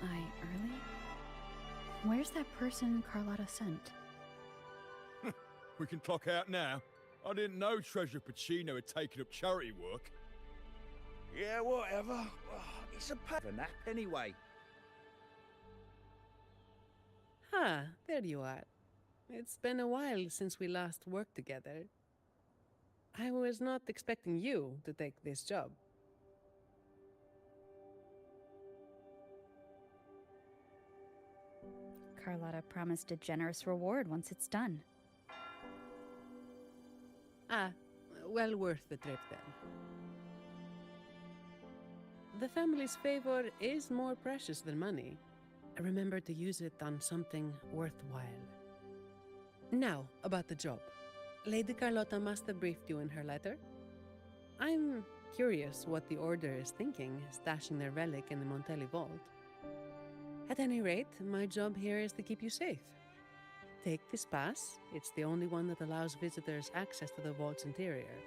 I early? Where's that person Carlotta sent? We can clock out now. I didn't know Treasurer Pacino had taken up charity work. Yeah, whatever. It's a nap anyway. Ah, there you are. It's been a while since we last worked together. I was not expecting you to take this job. Carlotta promised a generous reward once it's done. Ah, well worth the trip then. The family's favor is more precious than money. Remember to use it on something worthwhile. Now, about the job. Lady Carlotta must have briefed you in her letter. I'm curious what the Order is thinking, stashing their relic in the Montelli vault. At any rate, my job here is to keep you safe. Take this pass. It's the only one that allows visitors access to the vault's interior.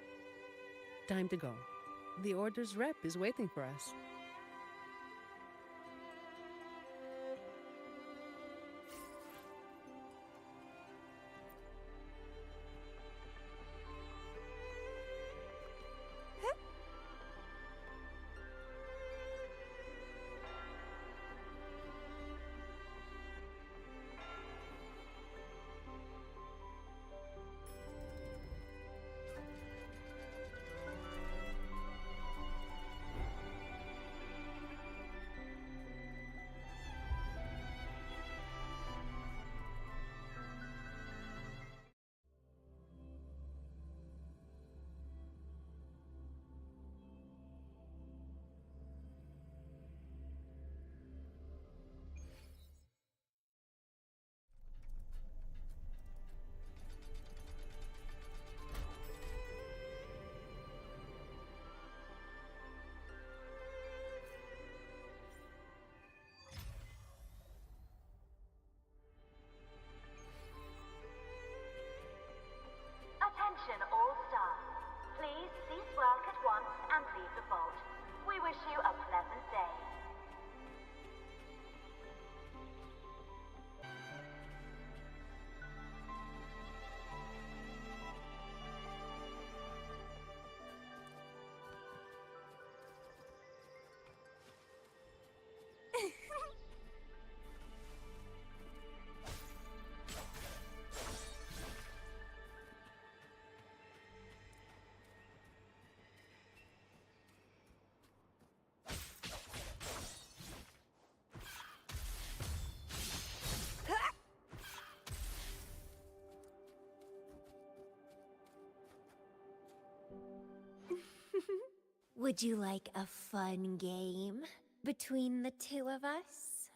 Time to go. The Order's rep is waiting for us. Attention all staff. Please cease work at once and leave the vault. We wish you a pleasant day. Would you like a fun game between the two of us?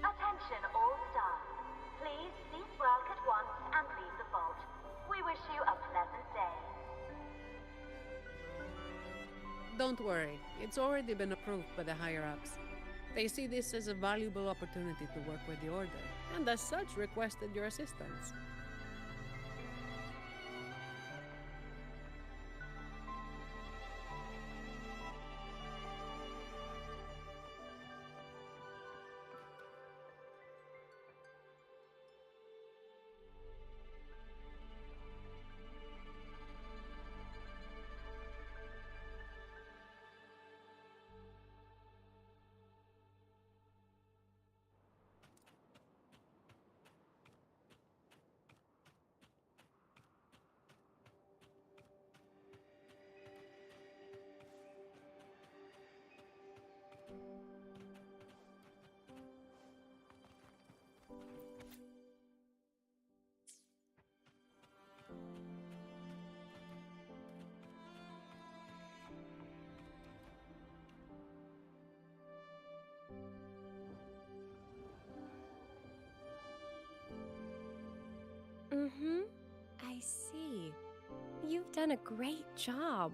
Attention all staff. Please cease work at once and leave the vault. We wish you a pleasant day. Don't worry, it's already been approved by the higher-ups. They see this as a valuable opportunity to work with the Order, and as such requested your assistance. done a great job.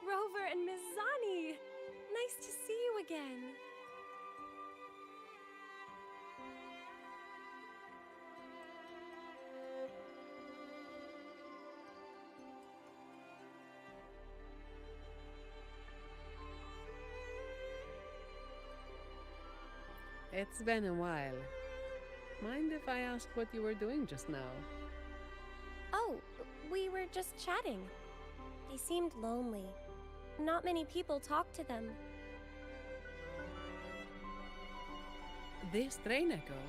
Rover and Miss Zani! Nice to see you again. It's been a while. Mind if I ask what you were doing just now? Oh, we were just chatting. They seemed lonely. Not many people talk to them. This train echo,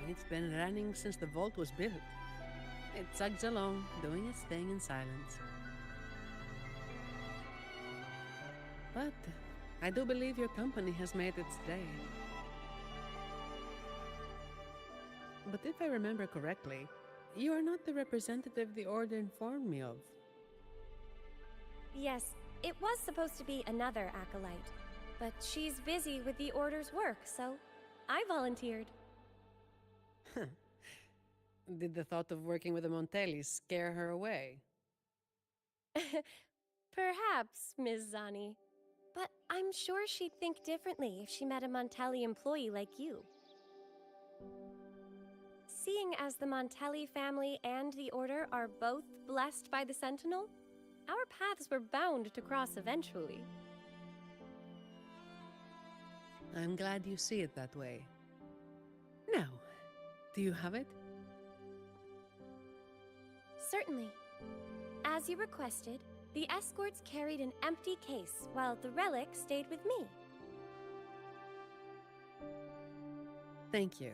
it's been running since the vault was built. It chugs along, doing its thing in silence. But I do believe your company has made its day. But if I remember correctly, you are not the representative the Order informed me of. Yes, it was supposed to be another acolyte, but she's busy with the Order's work, so I volunteered. Did the thought of working with the Montellis scare her away? Perhaps, Ms. Zani. But I'm sure she'd think differently if she met a Montelli employee like you. Seeing as the Montelli family and the Order are both blessed by the Sentinel, our paths were bound to cross eventually. I'm glad you see it that way. Now, do you have it? Certainly. As you requested, the escorts carried an empty case while the relic stayed with me. Thank you.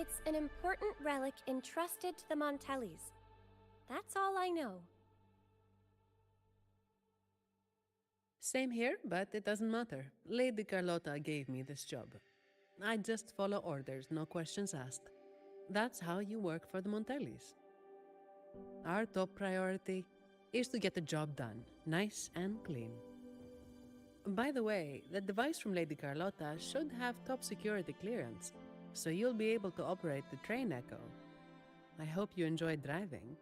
It's an important relic entrusted to the Montellis. That's all I know. Same here, but it doesn't matter. Lady Carlotta gave me this job. I just follow orders, no questions asked. That's how you work for the Montellis. Our top priority is to get the job done, nice and clean. By the way, the device from Lady Carlotta should have top security clearance, so you'll be able to operate the train echo. I hope you enjoyed driving.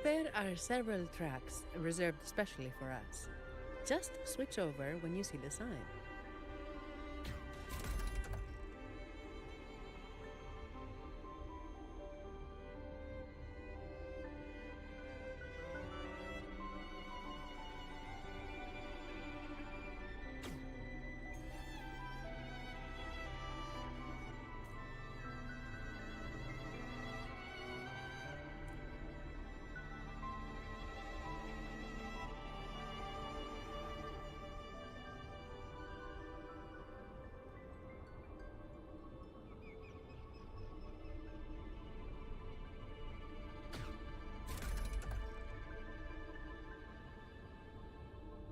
There are several tracks reserved specially for us. Just switch over when you see the sign.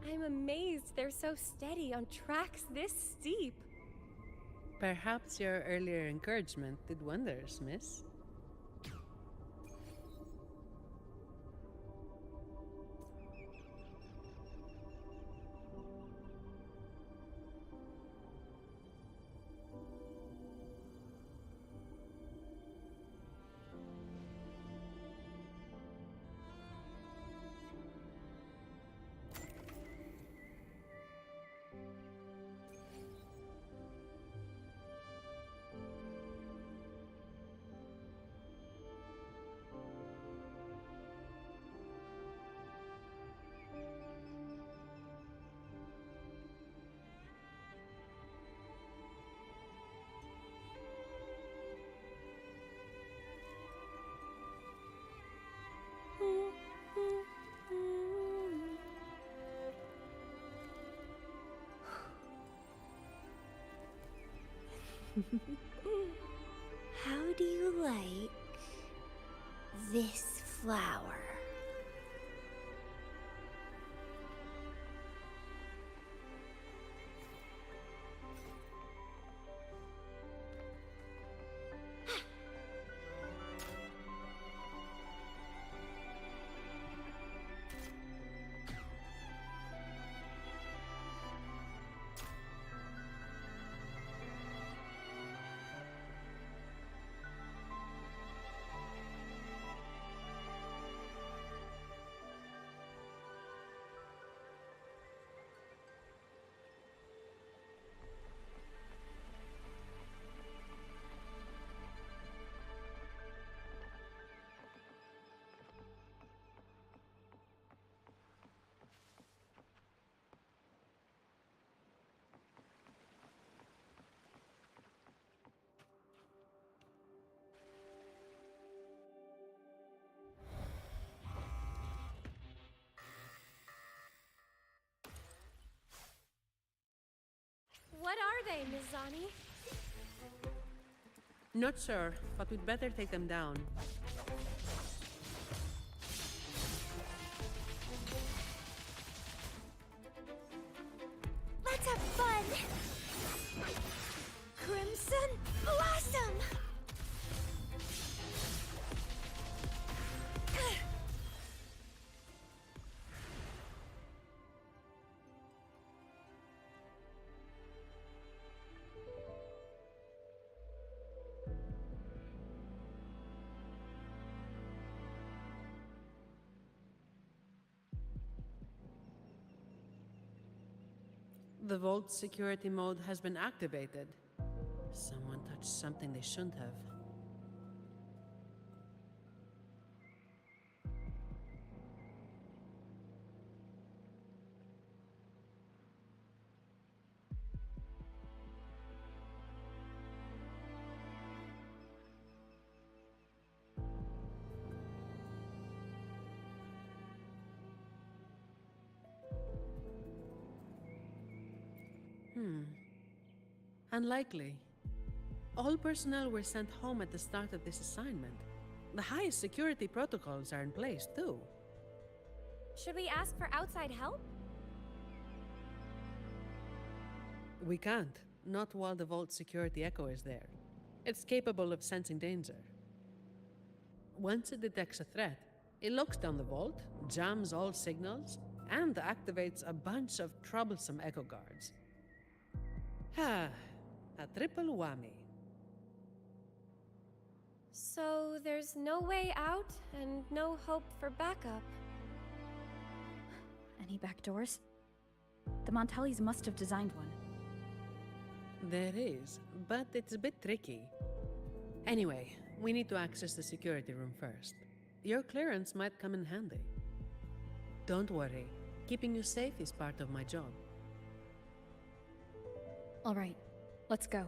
I'm amazed they're so steady on tracks this steep. Perhaps your earlier encouragement did wonders, miss. How do you like this flower? What are they, Ms. Zani? Not sure, but we'd better take them down. Let's have fun! Crimson Blossom! The vault security mode has been activated. Someone touched something they shouldn't have. Unlikely. All personnel were sent home at the start of this assignment. The highest security protocols are in place, too. Should we ask for outside help? We can't. Not while the vault security echo is there. It's capable of sensing danger. Once it detects a threat, it locks down the vault, jams all signals, and activates a bunch of troublesome echo guards. A triple whammy. So there's no way out and no hope for backup. Any back doors? The Montellis must have designed one. There is, but it's a bit tricky. Anyway, we need to access the security room first. Your clearance might come in handy. Don't worry, keeping you safe is part of my job. All right, let's go.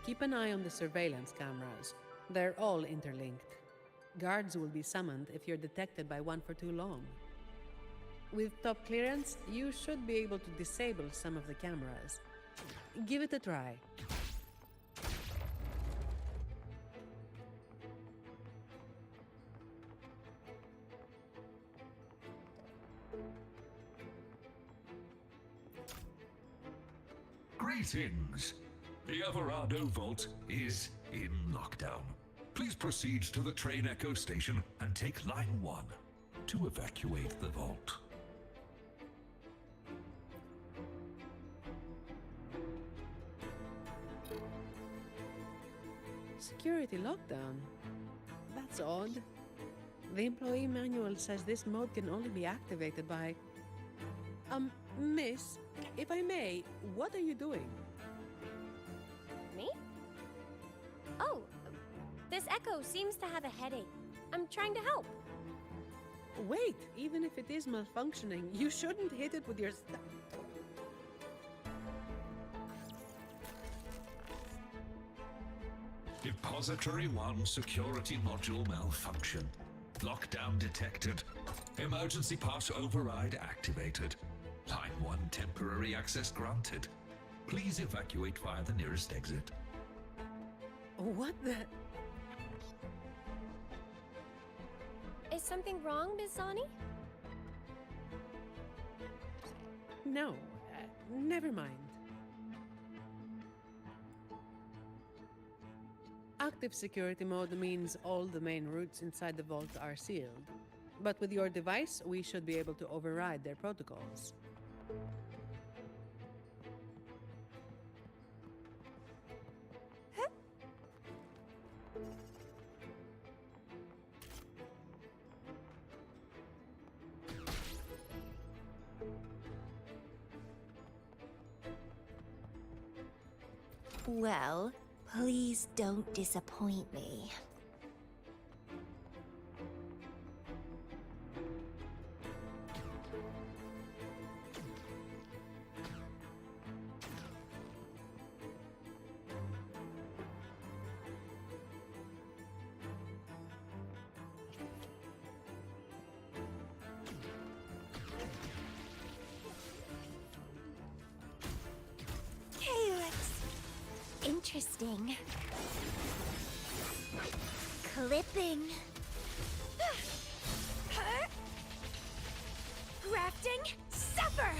Keep an eye on the surveillance cameras. They're all interlinked. Guards will be summoned if you're detected by one for too long. With top clearance, you should be able to disable some of the cameras. Give it a try. Greetings. The Everardo Vault is in lockdown. Please proceed to the train Echo station and take line 1 to evacuate the vault. Security lockdown? That's odd. The employee manual says this mode can only be activated by... Miss, if I may, what are you doing? Me? Oh, this Echo seems to have a headache. I'm trying to help. Wait, even if it is malfunctioning, you shouldn't hit it with your Depository 1 security module malfunction. Lockdown detected. Emergency pass override activated. Line 1 temporary access granted. Please evacuate via the nearest exit. What the... Is something wrong, Miss Zani? No, never mind. Active security mode means all the main routes inside the vault are sealed. But with your device, we should be able to override their protocols. Well, please don't disappoint me. Interesting. Clipping. Grafting. Suffer.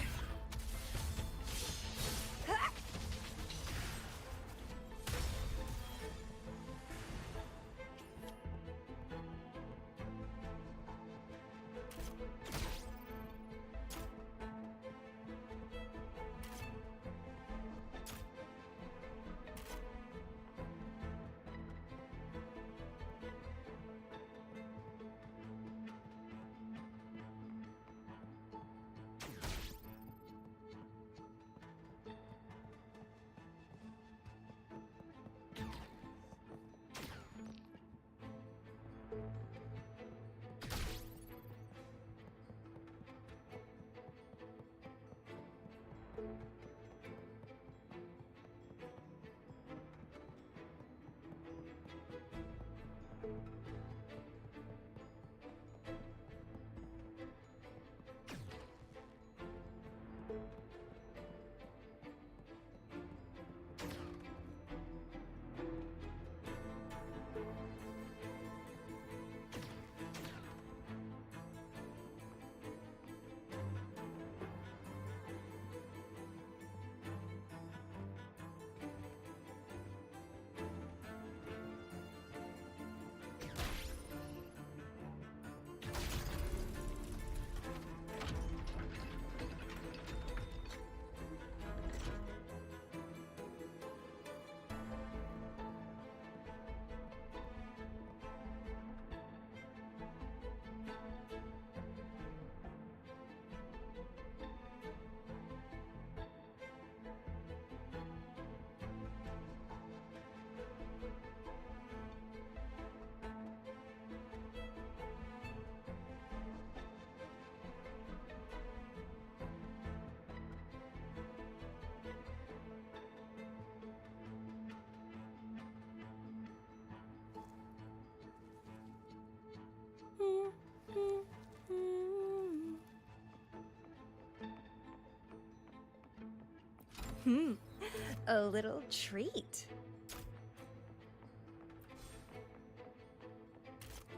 A little treat.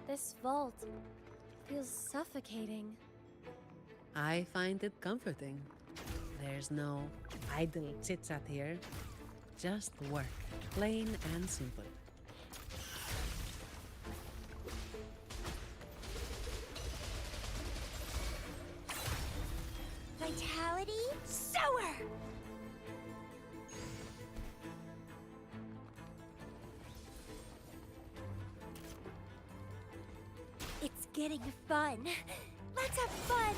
This vault feels suffocating. I find it comforting. There's no idle chit-chat here. Just work, plain and simple. Vitality sower. It's getting fun. Let's have fun.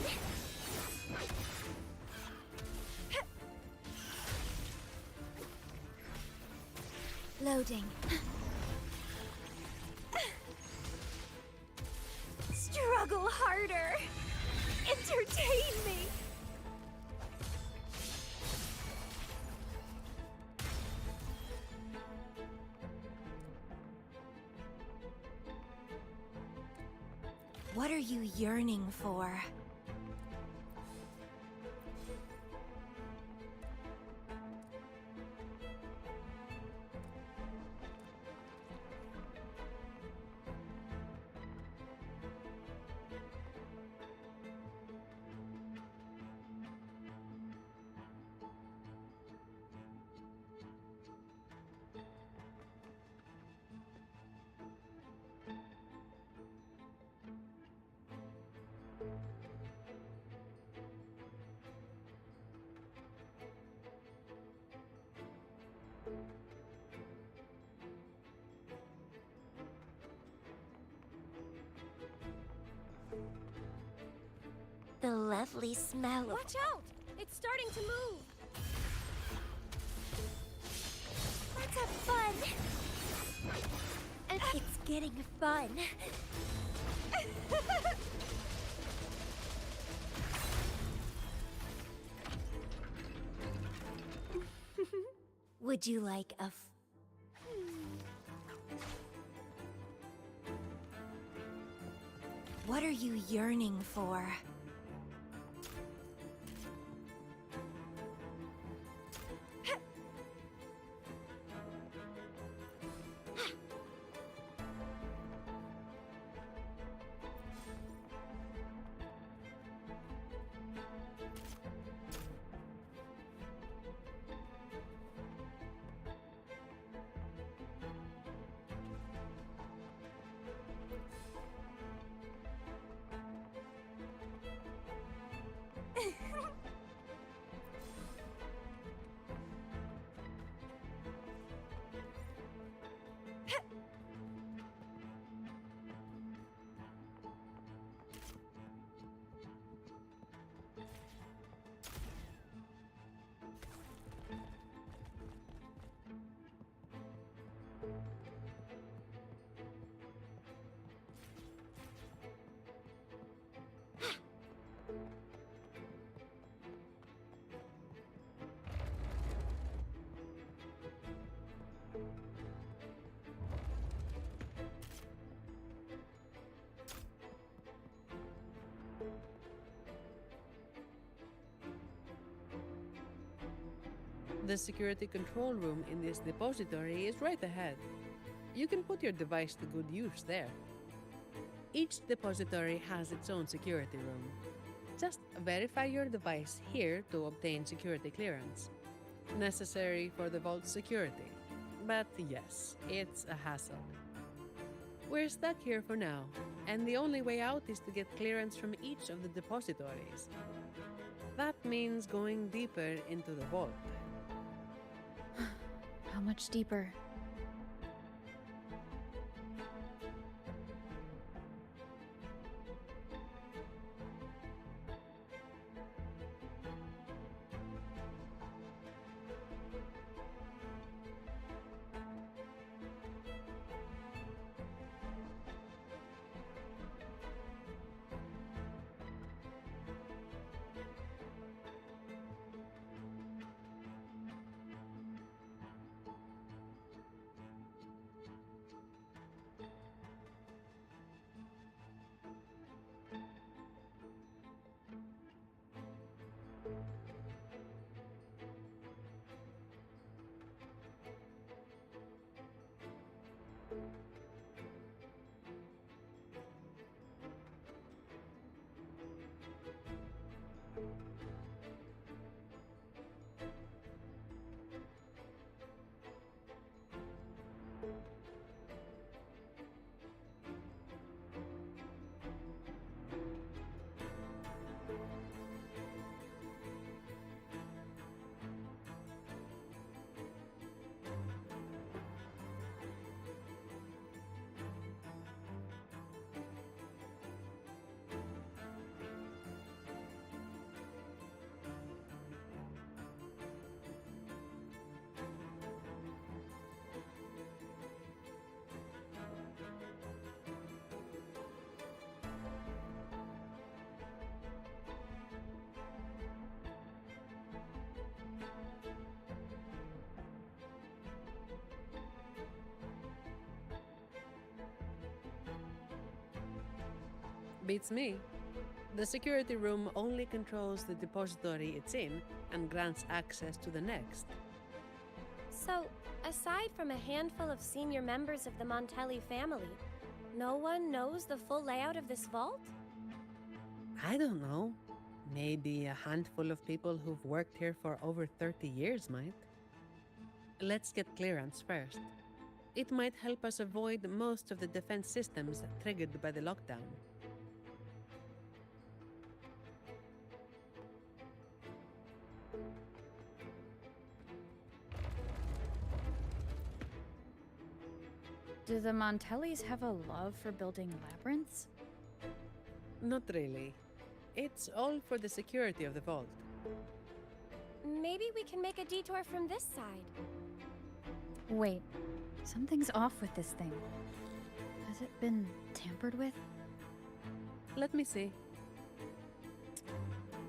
Loading. Struggle harder. Entertain me. What are you yearning for? The lovely smell of... Watch out! It's starting to move! Let's have fun! And it's getting fun. Would you like a... What are you yearning for? The security control room in this depository is right ahead. You can put your device to good use there. Each depository has its own security room. Just verify your device here to obtain security clearance. Necessary for the vault's security. But yes, it's a hassle. We're stuck here for now, and the only way out is to get clearance from each of the depositories. That means going deeper into the vault. How much deeper? Beats me. The security room only controls the depository it's in and grants access to the next. So, aside from a handful of senior members of the Montelli family, no one knows the full layout of this vault? I don't know. Maybe a handful of people who've worked here for over 30 years might. Let's get clearance first. It might help us avoid most of the defense systems triggered by the lockdown. Do the Montellis have a love for building labyrinths? Not really. It's all for the security of the vault. Maybe we can make a detour from this side. Wait, something's off with this thing. Has it been tampered with? Let me see.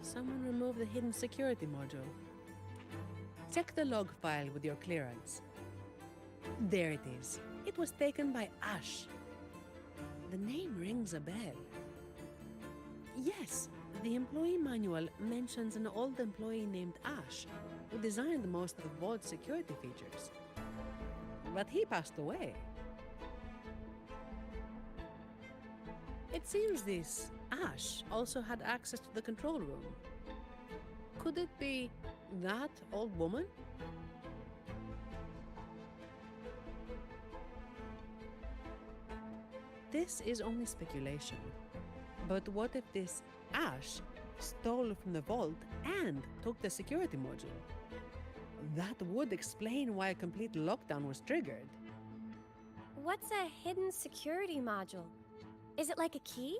Someone removed the hidden security module. Check the log file with your clearance. There it is. It was taken by Ash. The name rings a bell. Yes, the employee manual mentions an old employee named Ash, who designed most of the vault's security features. But he passed away. It seems this Ash also had access to the control room. Could it be that old woman? This is only speculation. But what if this Ash stole from the vault and took the security module? That would explain why a complete lockdown was triggered. What's a hidden security module? Is it like a key?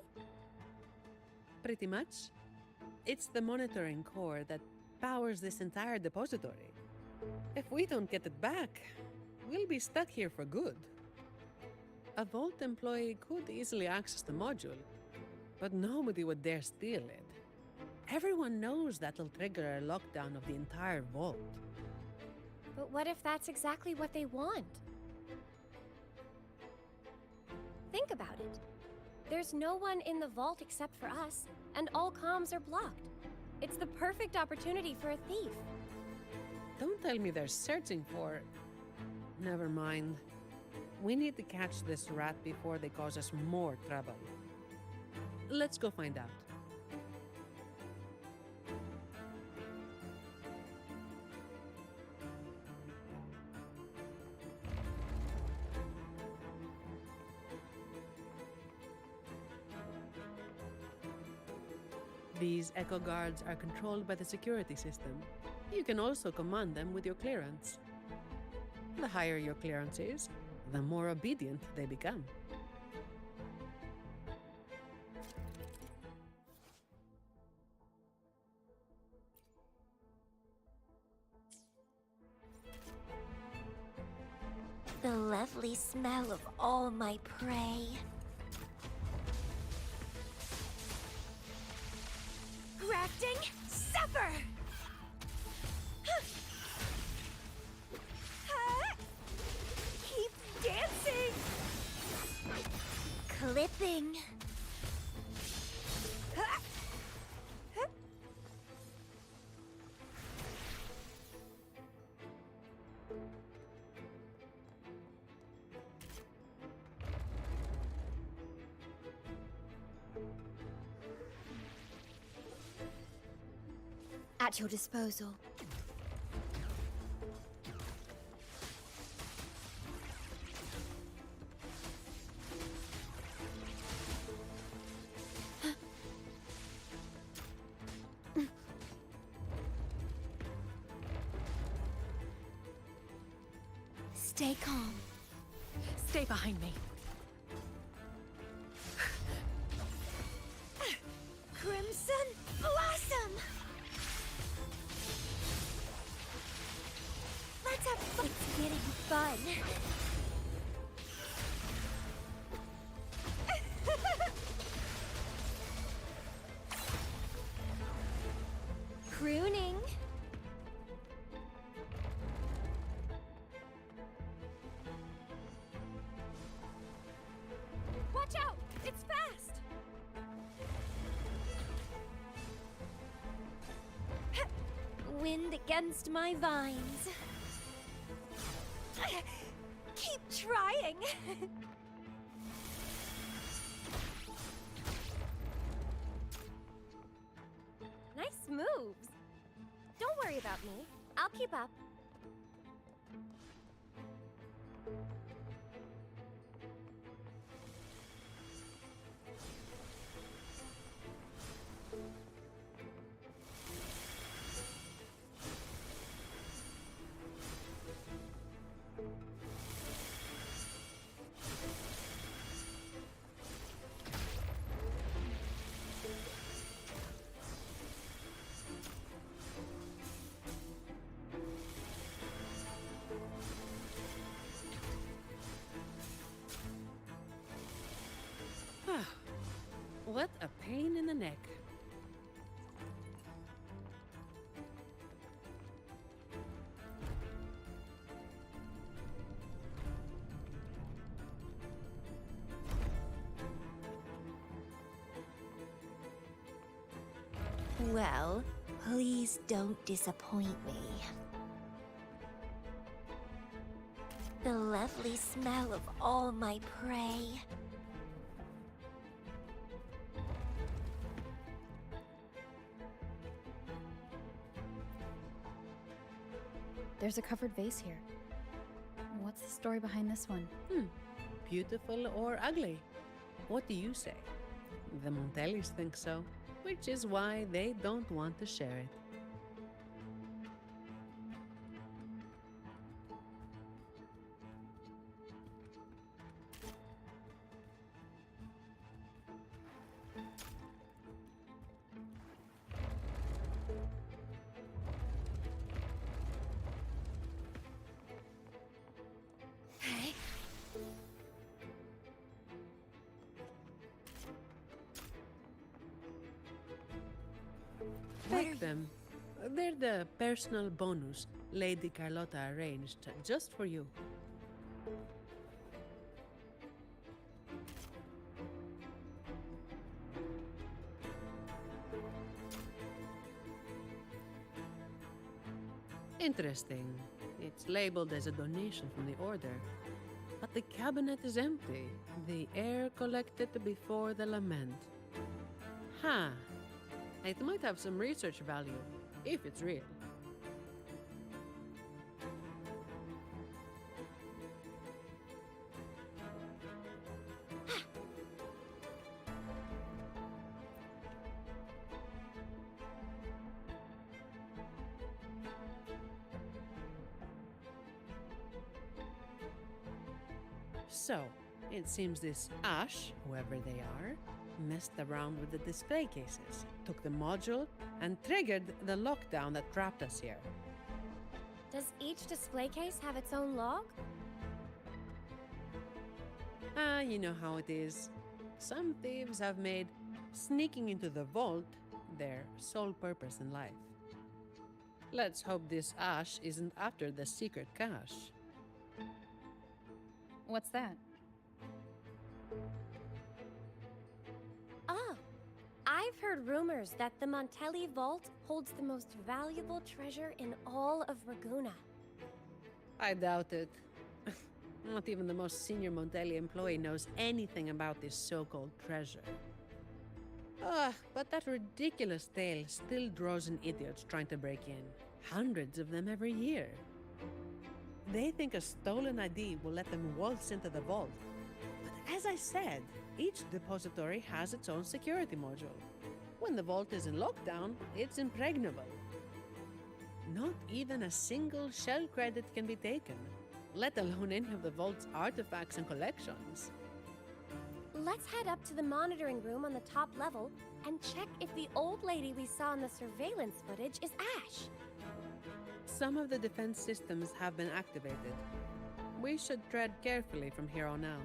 Pretty much. It's the monitoring core that powers this entire depository. If we don't get it back, we'll be stuck here for good. A vault employee could easily access the module, but nobody would dare steal it. Everyone knows that'll trigger a lockdown of the entire vault. But what if that's exactly what they want? Think about it. There's no one in the vault except for us, and all comms are blocked. It's the perfect opportunity for a thief. Don't tell me they're searching for... Never mind. We need to catch this rat before they cause us more trouble. Let's go find out. These Echo Guards are controlled by the security system. You can also command them with your clearance. The higher your clearance is, the more obedient they become. The lovely smell of all my prey. Grafting, suffer! Keep dancing! Clipping. At your disposal. Stay calm. Stay behind me. Crimson Blossom! Let's have fun. It's getting fun. Crooning. Watch out! It's fast! wind against my vines. Keep trying. Nice moves. Don't worry about me. I'll keep up. What a pain in the neck. Well, please don't disappoint me. The lovely smell of all my prey. There's a covered vase here. What's the story behind this one? Beautiful or ugly? What do you say? The Montellis think so, which is why they don't want to share it. Take them. They're the personal bonus Lady Carlotta arranged just for you. Interesting. It's labeled as a donation from the Order. But the cabinet is empty. The air collected before the lament. Huh. It might have some research value, if it's real. So, it seems this Ash, whoever they are, messed around with the display cases, took the module, and triggered the lockdown that trapped us here. Does each display case have its own log? You know how it is. Some thieves have made sneaking into the vault their sole purpose in life. Let's hope this Ash isn't after the secret cache. What's that? Ah, I've heard rumors that the Montelli Vault holds the most valuable treasure in all of Raguna. I doubt it. Not even the most senior Montelli employee knows anything about this so-called treasure. But that ridiculous tale still draws in idiots trying to break in. Hundreds of them every year. They think a stolen ID will let them waltz into the vault. But as I said, each depository has its own security module. When the vault is in lockdown, it's impregnable. Not even a single shell credit can be taken, let alone any of the vault's artifacts and collections. Let's head up to the monitoring room on the top level and check if the old lady we saw in the surveillance footage is Ash. Some of the defense systems have been activated. We should tread carefully from here on out.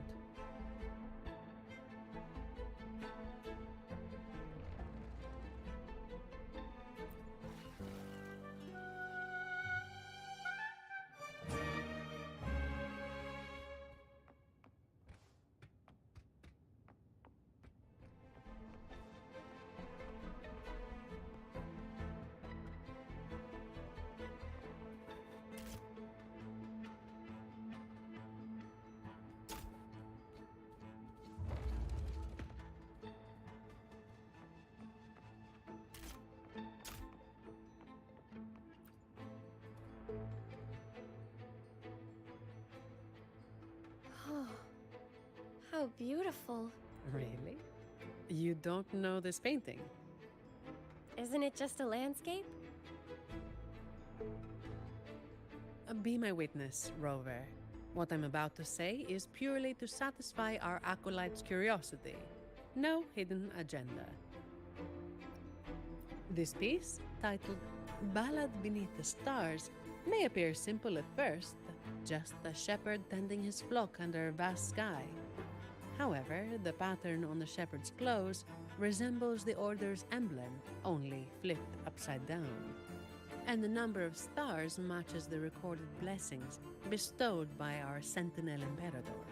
How beautiful. Really? You don't know this painting? Isn't it just a landscape? Be my witness, Rover. What I'm about to say is purely to satisfy our acolyte's curiosity. No hidden agenda. This piece, titled Ballad Beneath the Stars, may appear simple at first, just a shepherd tending his flock under a vast sky. However, the pattern on the shepherd's clothes resembles the Order's emblem, only flipped upside down. And the number of stars matches the recorded blessings bestowed by our Sentinel Emperador.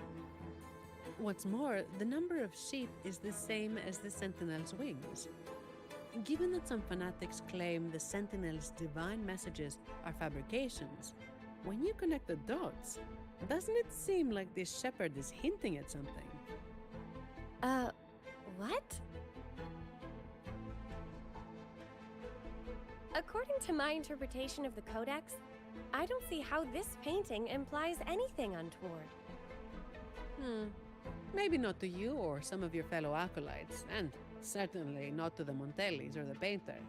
What's more, the number of sheep is the same as the Sentinel's wings. Given that some fanatics claim the Sentinel's divine messages are fabrications, when you connect the dots, doesn't it seem like this shepherd is hinting at something? What? According to my interpretation of the Codex, I don't see how this painting implies anything untoward. Maybe not to you or some of your fellow acolytes, and certainly not to the Montellis or the painter.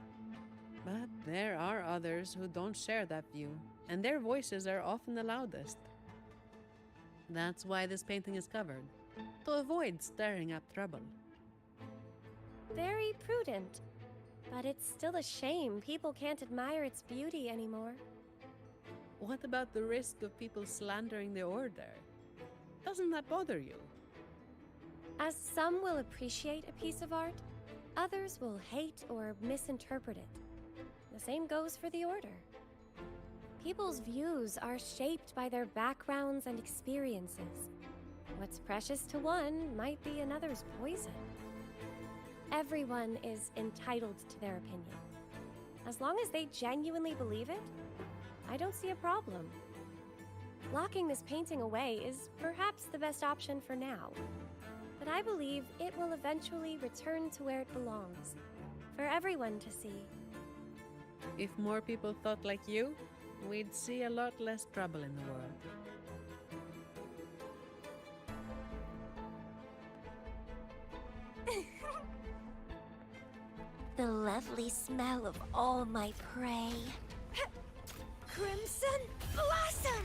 But there are others who don't share that view, and their voices are often the loudest. That's why this painting is covered, to avoid stirring up trouble. Very prudent. But it's still a shame people can't admire its beauty anymore. What about the risk of people slandering the Order? Doesn't that bother you? As some will appreciate a piece of art, others will hate or misinterpret it. The same goes for the Order. People's views are shaped by their backgrounds and experiences. What's precious to one might be another's poison. Everyone is entitled to their opinion. As long as they genuinely believe it, I don't see a problem. Locking this painting away is perhaps the best option for now, but I believe it will eventually return to where it belongs, for everyone to see. If more people thought like you, we'd see a lot less trouble in the world. The lovely smell of all my prey. Crimson Blossom!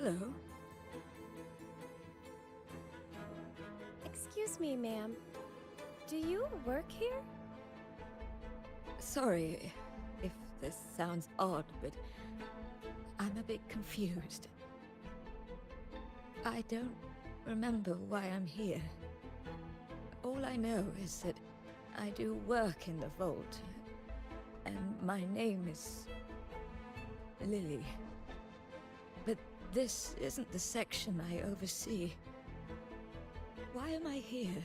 Hello? Excuse me, ma'am. Do you work here? Sorry if this sounds odd, but I'm a bit confused. I don't remember why I'm here. All I know is that I do work in the vault, and my name is Lily. But this isn't the section I oversee. Why am I here?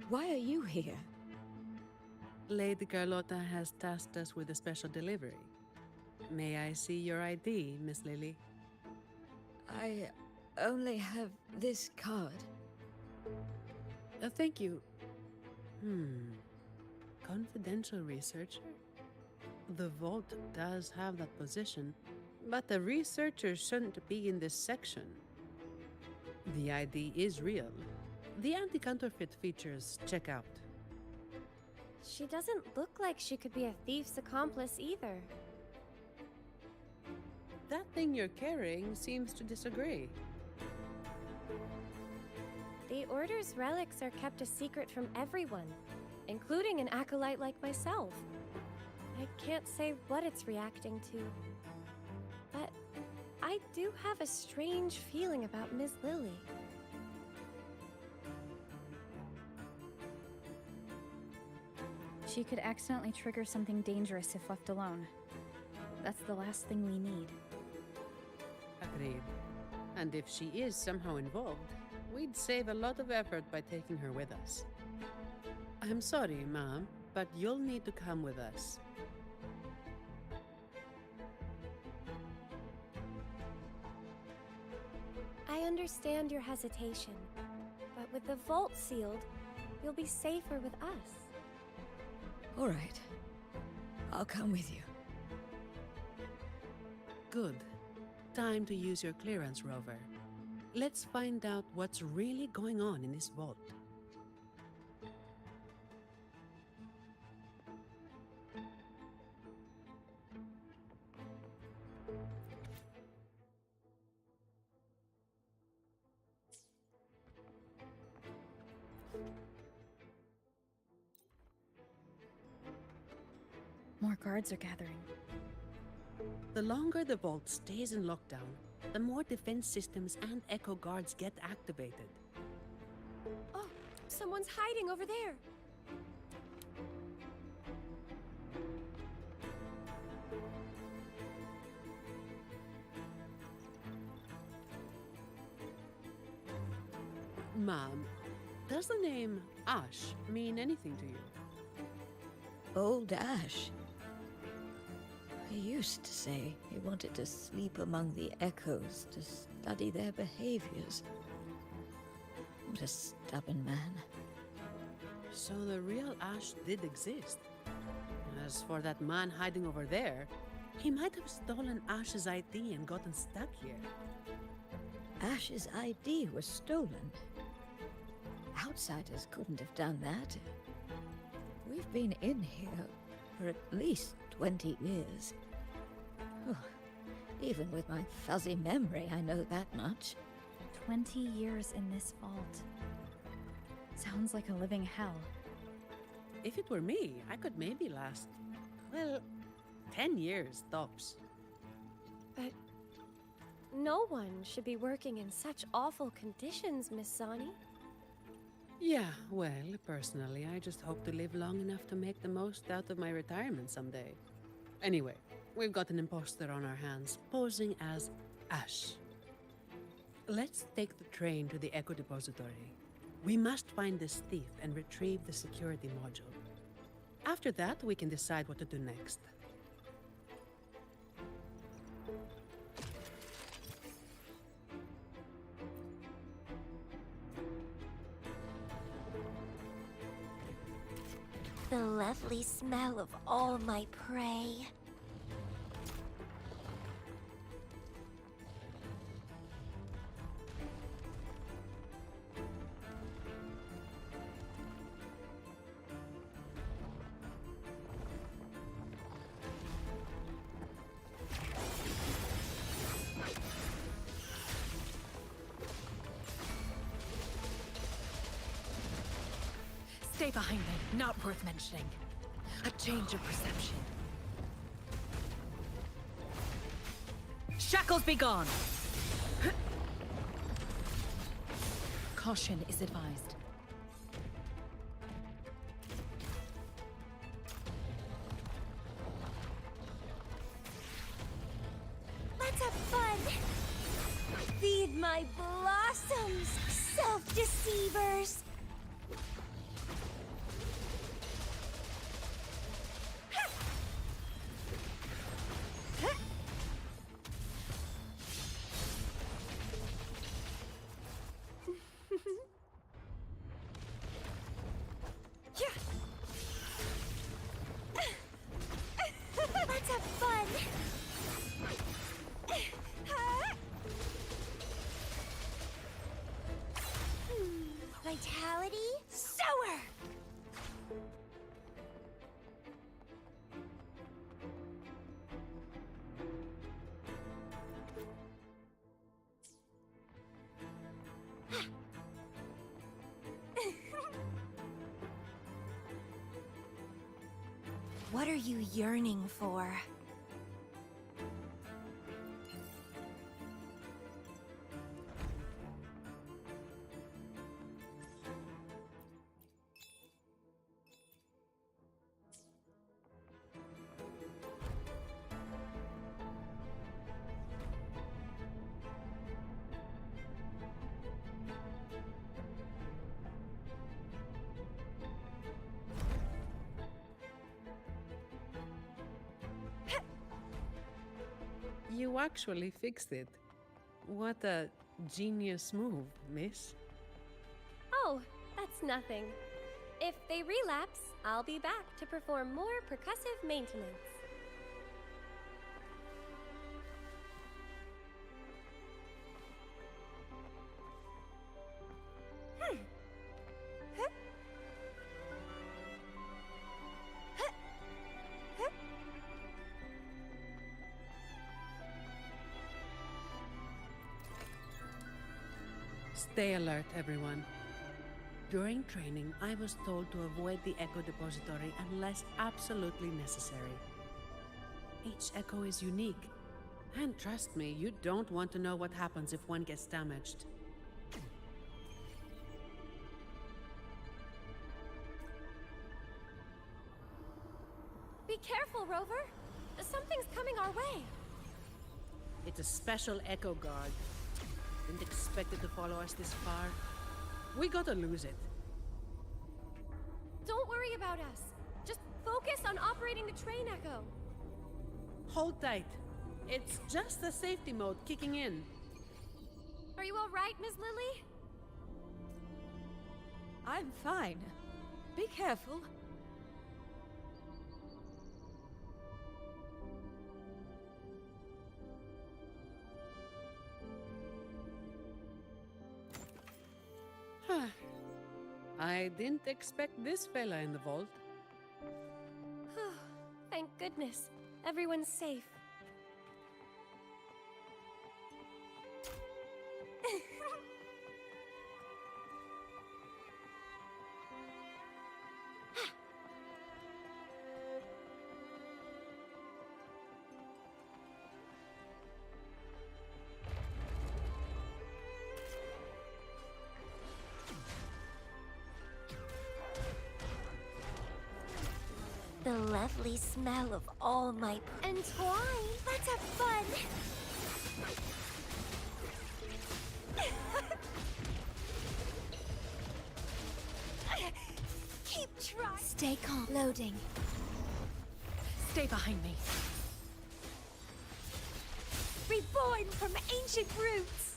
Why are you here? Lady Carlotta has tasked us with a special delivery. May I see your ID, Miss Lily? I only have this card. Thank you. Confidential researcher? The vault does have that position, But the researchers shouldn't be in this section. The ID is real. The anti-counterfeit features check out. She doesn't look like she could be a thief's accomplice either. That thing you're carrying seems to disagree. The Order's relics are kept a secret from everyone, including an acolyte like myself. I can't say what it's reacting to, but I do have a strange feeling about Ms. Lily. She could accidentally trigger something dangerous if left alone. That's the last thing we need. Agreed. And if she is somehow involved, we'd save a lot of effort by taking her with us. I'm sorry, Ma'am, but you'll need to come with us. I understand your hesitation, but with the vault sealed, you'll be safer with us. All right. I'll come with you. Good. Time to use your clearance, Rover. Let's find out what's really going on in this vault. More guards are gathering. The longer the vault stays in lockdown, the more defense systems and echo guards get activated. Oh, someone's hiding over there. Ma'am, does the name Ash mean anything to you? Old Ash. He used to say he wanted to sleep among the echoes to study their behaviors. What a stubborn man. So the real Ash did exist. As for that man hiding over there, he might have stolen Ash's ID and gotten stuck here. Ash's ID was stolen. Outsiders couldn't have done that. We've been in here for at least 20 years. Oh, even with my fuzzy memory, I know that much. 20 years in this vault. Sounds like a living hell. If it were me, I could maybe last, well, 10 years tops. But no one should be working in such awful conditions, Miss Sani. Yeah, well, personally, I just hope to live long enough to make the most out of my retirement someday. Anyway, we've got an imposter on our hands, posing as Ash. Let's take the train to the Echo Depository. We must find this thief and retrieve the security module. After that, we can decide what to do next. The lovely smell of all my prey. Stay behind me. Not worth mentioning. A change of perception. Shackles be gone! Caution is advised. Let's have fun! Feed my blossoms, self-deceivers! What are you yearning for? You actually fixed it. What a genius move, miss. Oh, that's nothing. If they relapse, I'll be back to perform more percussive maintenance. Stay alert, everyone. During training, I was told to avoid the Echo Depository unless absolutely necessary. Each Echo is unique. And trust me, you don't want to know what happens if one gets damaged. Be careful, Rover! Something's coming our way! It's a special Echo Guard. Didn't expect it to follow us this far. We gotta lose it. Don't worry about us. Just focus on operating the train Echo. Hold tight. It's just the safety mode kicking in. Are you all right, Miss Lily? I'm fine. Be careful. I didn't expect this fella in the vault. Thank goodness. Everyone's safe. The lovely smell of all my... And twine! Let's have fun! Keep trying! Stay calm. Loading. Stay behind me. Reborn from ancient roots!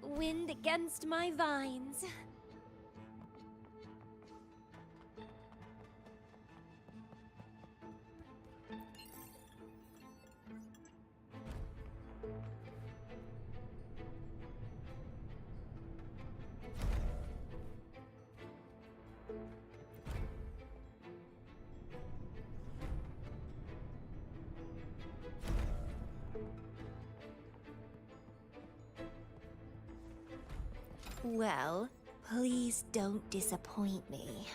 Wind against my vines. Well, please don't disappoint me.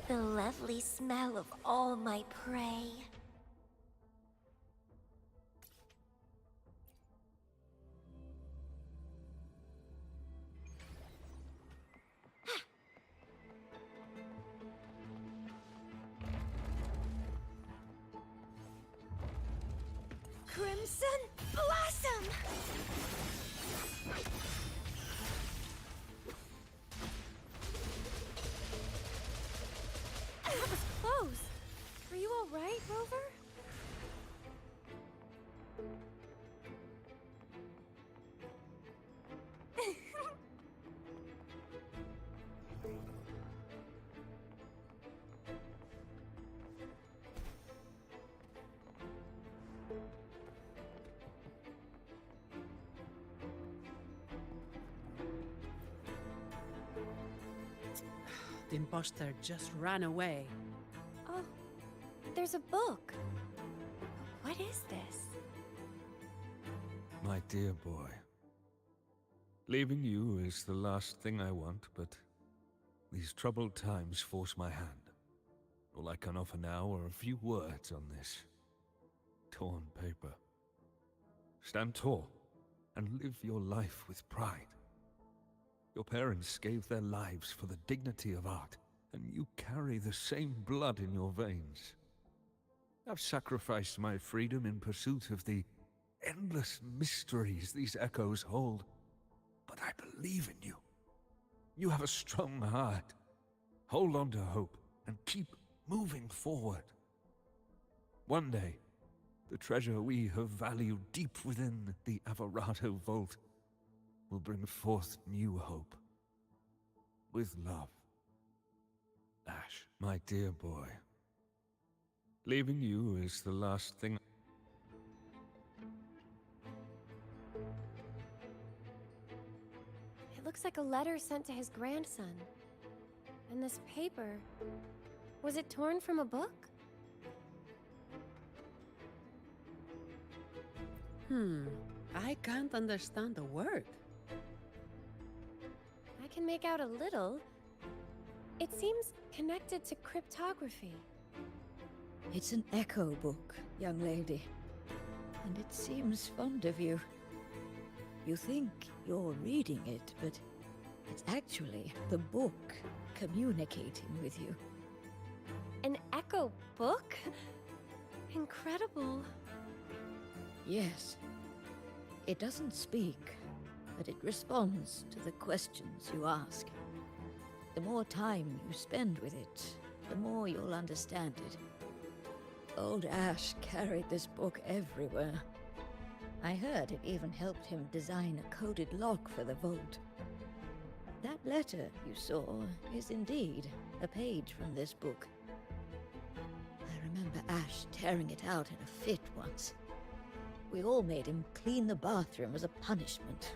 The lovely smell of all my prey. Crimson Blossom! That was close. Are you all right, Rover? The imposter just ran away. Oh, there's a book. What is this? My dear boy, leaving you is the last thing I want, but these troubled times force my hand. All I can offer now are a few words on this torn paper. Stand tall and live your life with pride. Your parents gave their lives for the dignity of art, and you carry the same blood in your veins. I've sacrificed my freedom in pursuit of the endless mysteries these echoes hold, but I believe in you. You have a strong heart. Hold on to hope and keep moving forward. One day, the treasure we have valued deep within the Averato vault will bring forth new hope. With love. Ash, my dear boy. Leaving you is the last thing. It looks like a letter sent to his grandson. And this paper... was it torn from a book? I can't understand a word. I can make out a little. It seems connected to cryptography. It's an echo book, young lady. And it seems fond of you. You think you're reading it, but it's actually the book communicating with you. An echo book? Incredible. Yes. It doesn't speak, but it responds to the questions you ask. The more time you spend with it, the more you'll understand it. Old Ash carried this book everywhere. I heard it even helped him design a coded lock for the vault. That letter you saw is indeed a page from this book. I remember Ash tearing it out in a fit once. We all made him clean the bathroom as a punishment.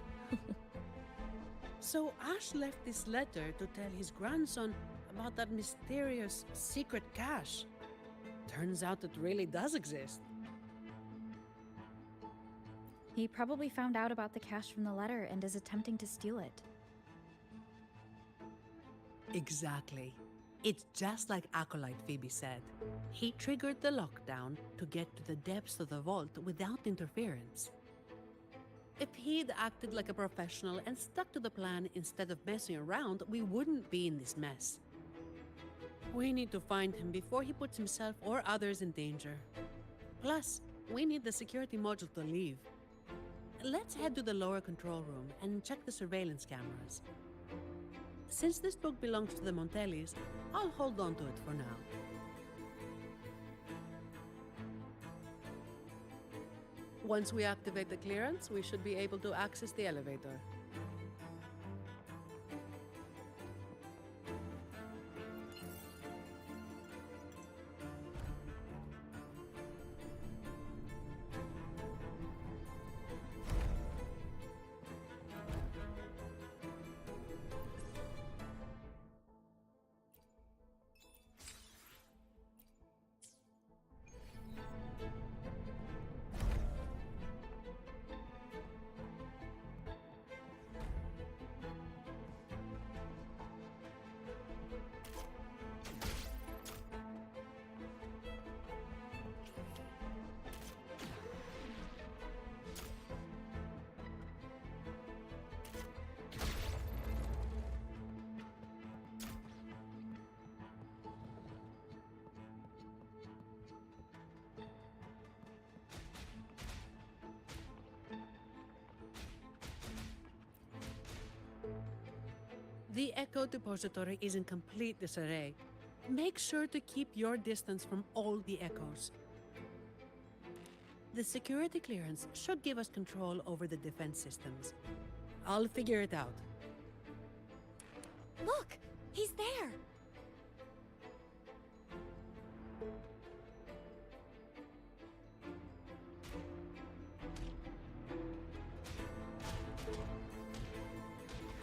So Ash left this letter to tell his grandson about that mysterious secret cache. Turns out it really does exist. He probably found out about the cache from the letter and is attempting to steal it. Exactly. It's just like Acolyte Phoebe said. He triggered the lockdown to get to the depths of the vault without interference. If he'd acted like a professional and stuck to the plan instead of messing around, we wouldn't be in this mess. We need to find him before he puts himself or others in danger. Plus, we need the security module to leave. Let's head to the lower control room and check the surveillance cameras. Since this book belongs to the Montellis, I'll hold on to it for now. Once we activate the clearance, we should be able to access the elevator. The Echo Depository is in complete disarray. Make sure to keep your distance from all the echoes. The security clearance should give us control over the defense systems. I'll figure it out. Look! He's there!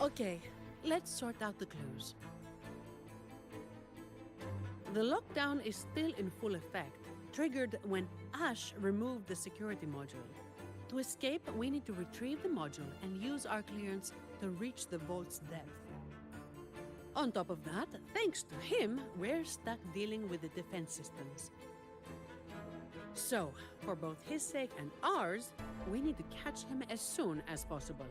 Okay, let's sort out the clues. The lockdown is still in full effect, triggered when Ash removed the security module. To escape, we need to retrieve the module and use our clearance to reach the vault's depth. On top of that, thanks to him, we're stuck dealing with the defense systems. So, for both his sake and ours, we need to catch him as soon as possible.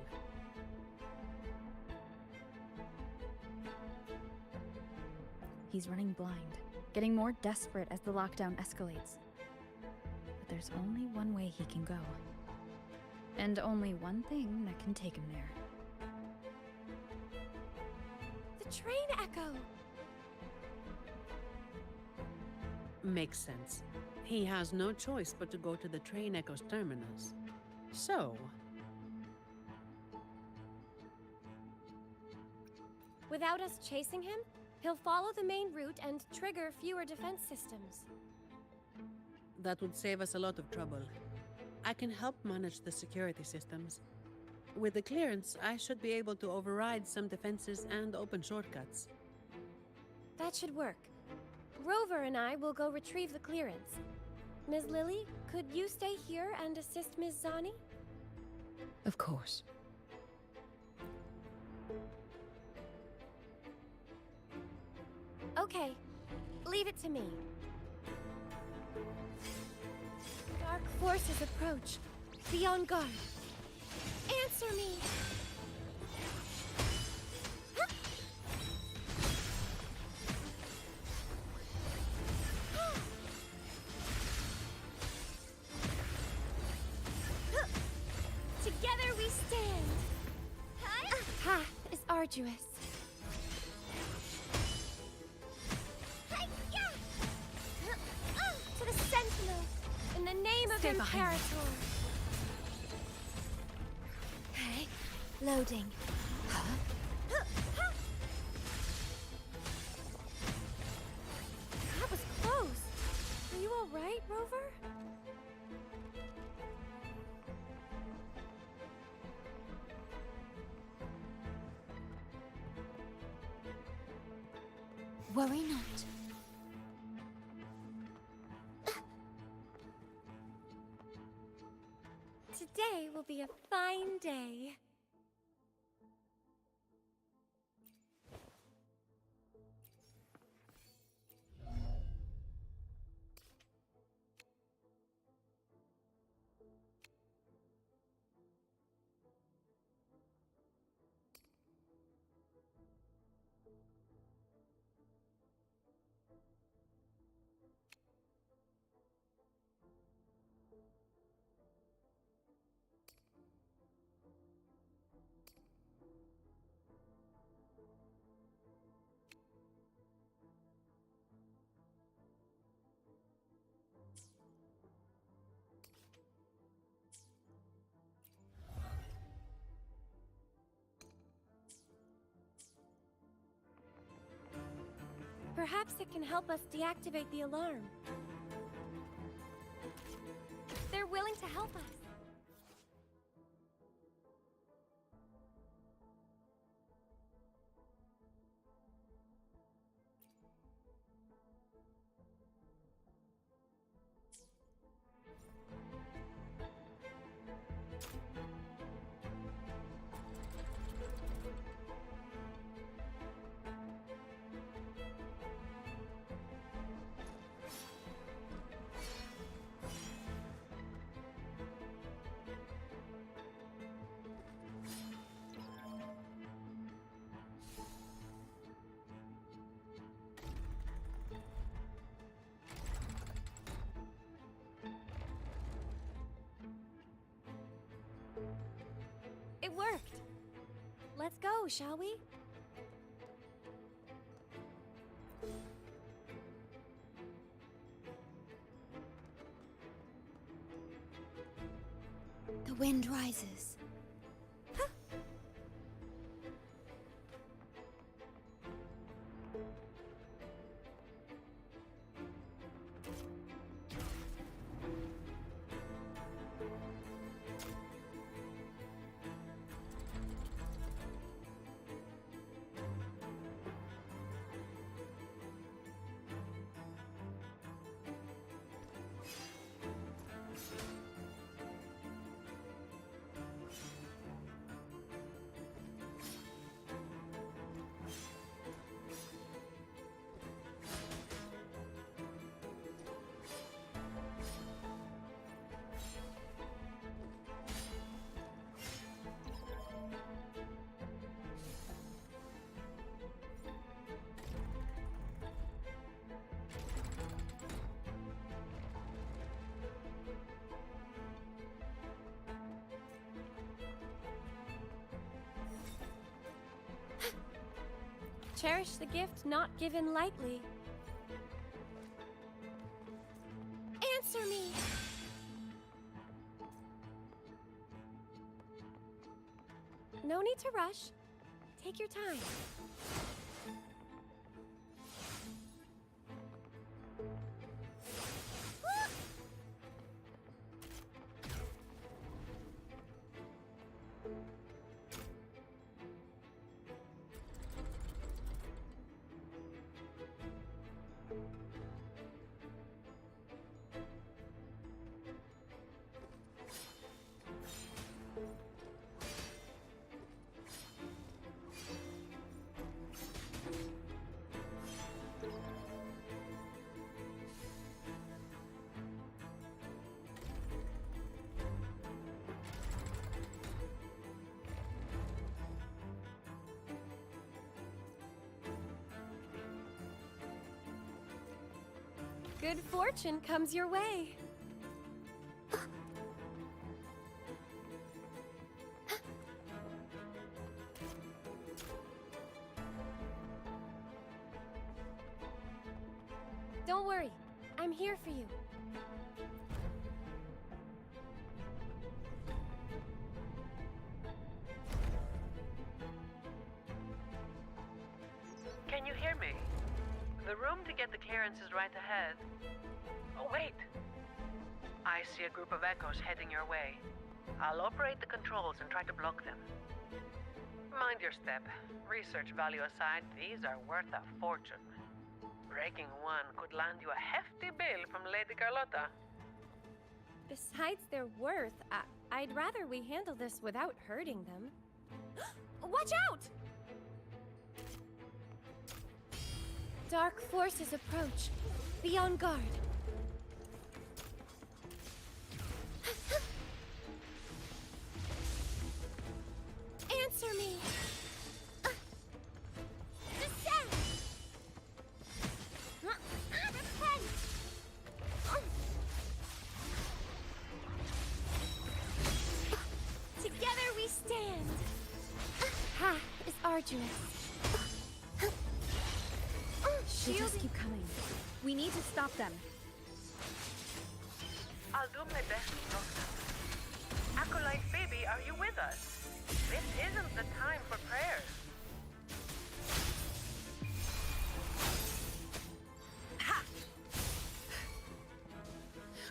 He's running blind, getting more desperate as the lockdown escalates. But there's only one way he can go. And only one thing that can take him there. The train echo! Makes sense. He has no choice but to go to the train echo's terminus. So... Without us chasing him, he'll follow the main route and trigger fewer defense systems. that would save us a lot of trouble. I can help manage the security systems. With the clearance, I should be able to override some defenses and open shortcuts. That should work. Rover and I will go retrieve the clearance. Ms. Lily, could you stay here and assist Ms. Zani? Of course. Okay, leave it to me. Dark forces approach. Be on guard. Answer me! Together we stand! The path is arduous. To the Sentinel! In the name of Imperator! Hey, loading. That was close! Are you alright, Rover? Worry not. Today will be a fine day. Perhaps it can help us deactivate the alarm. They're willing to help us. It worked! Let's go, shall we? wind rises. Cherish the gift not given lightly. Answer me! No need to rush. Take your time. Good fortune comes your way. Don't worry, I'm here for you. Can you hear me? The room to get the clearance is right ahead. Oh, wait! I see a group of echoes heading your way. I'll operate the controls and try to block them. Mind your step. Research value aside, these are worth a fortune. Breaking one could land you a hefty bill from Lady Carlotta. Besides their worth, I'd rather we handle this without hurting them. Watch out! Dark forces approach. Be on guard. Answer me! Descend! Repent! Together we stand! Path is arduous. They just keep coming. We need to stop them. I'll do my best to block them. Acolyte baby, are you with us? This isn't the time for prayers. Ha!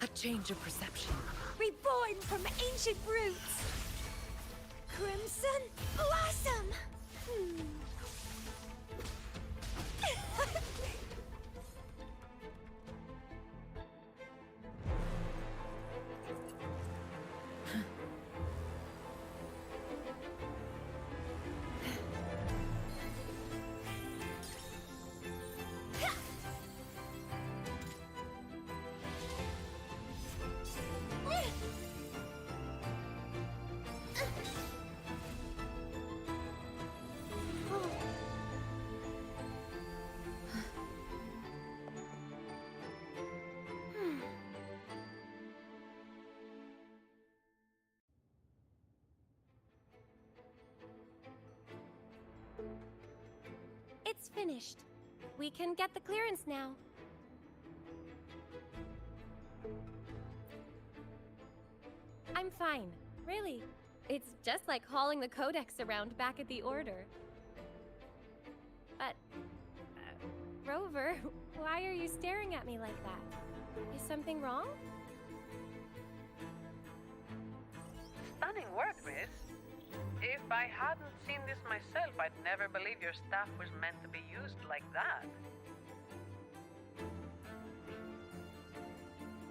A change of perception. Reborn from ancient roots. Crimson Blossom! It's finished. We can get the clearance now. I'm fine. Really, it's just like hauling the codex around back at the Order. But, Rover, why are you staring at me like that? Is something wrong? Stunning work, miss. If I hadn't seen this myself, I'd never believe your staff was meant to be used like that.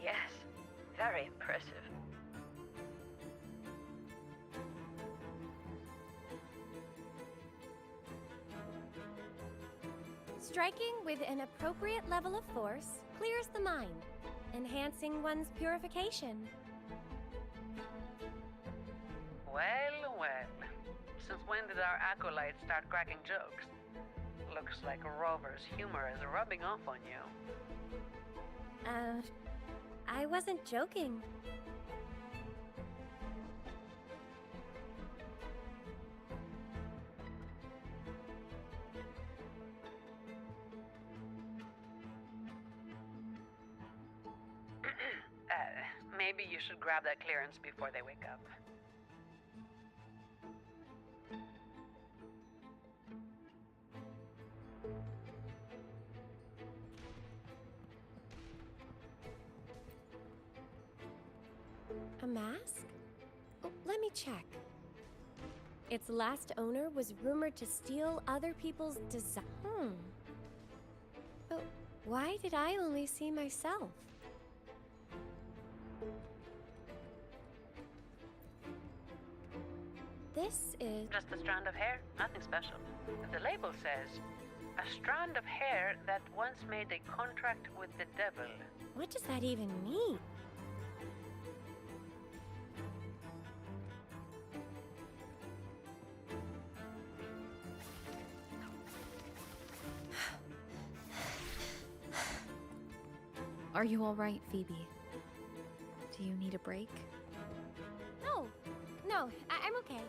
Yes, very impressive. Striking with an appropriate level of force clears the mind, enhancing one's purification. Well, well. Since when did our acolytes start cracking jokes? Looks like Rover's humor is rubbing off on you. I wasn't joking. Maybe you should grab that clearance before they wake up. A mask? Oh, let me check. Its last owner was rumored to steal other people's design. But why did I only see myself? This is... Just a strand of hair, nothing special. The label says, a strand of hair that once made a contract with the devil. What does that even mean? Are you all right, Phoebe? Do you need a break? No, I'm okay.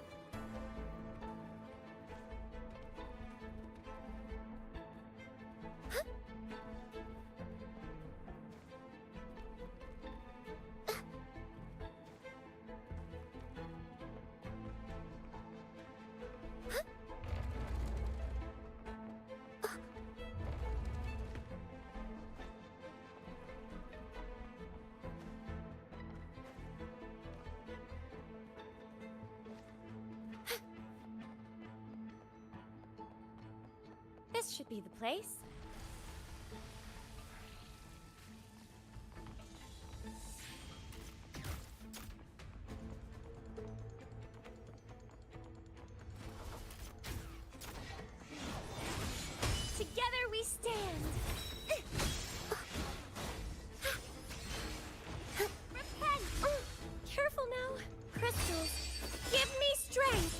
This should be the place. Together we stand. Repent! Careful now. Crystals, give me strength.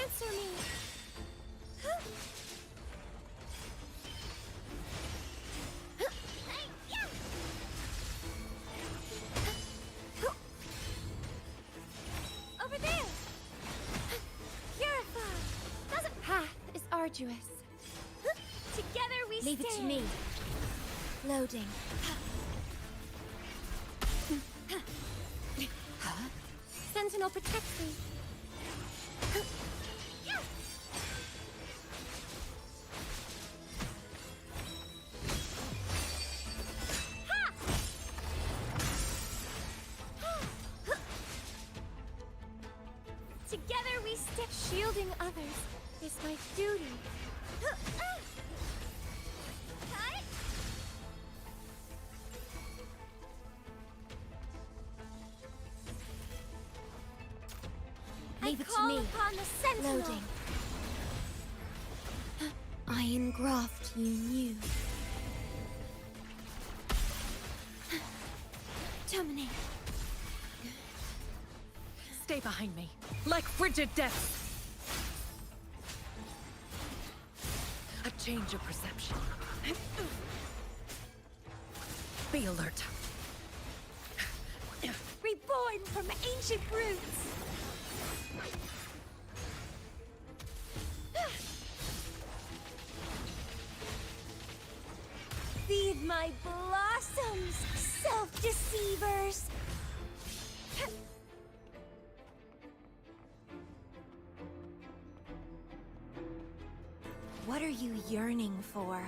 Answer me. Over there! Purify! The path is arduous. Together we Leave it to stand. me. Loading. Sentinel, protect me. Together we stick. Shielding others is my duty. Leave it to call me. upon the Sentinel. Loading. Iron graft you knew. Terminate. Stay behind me, like frigid depths. A change of perception. Be alert. Reborn from ancient roots. Feed my blossoms, self-deceivers. What are you yearning for?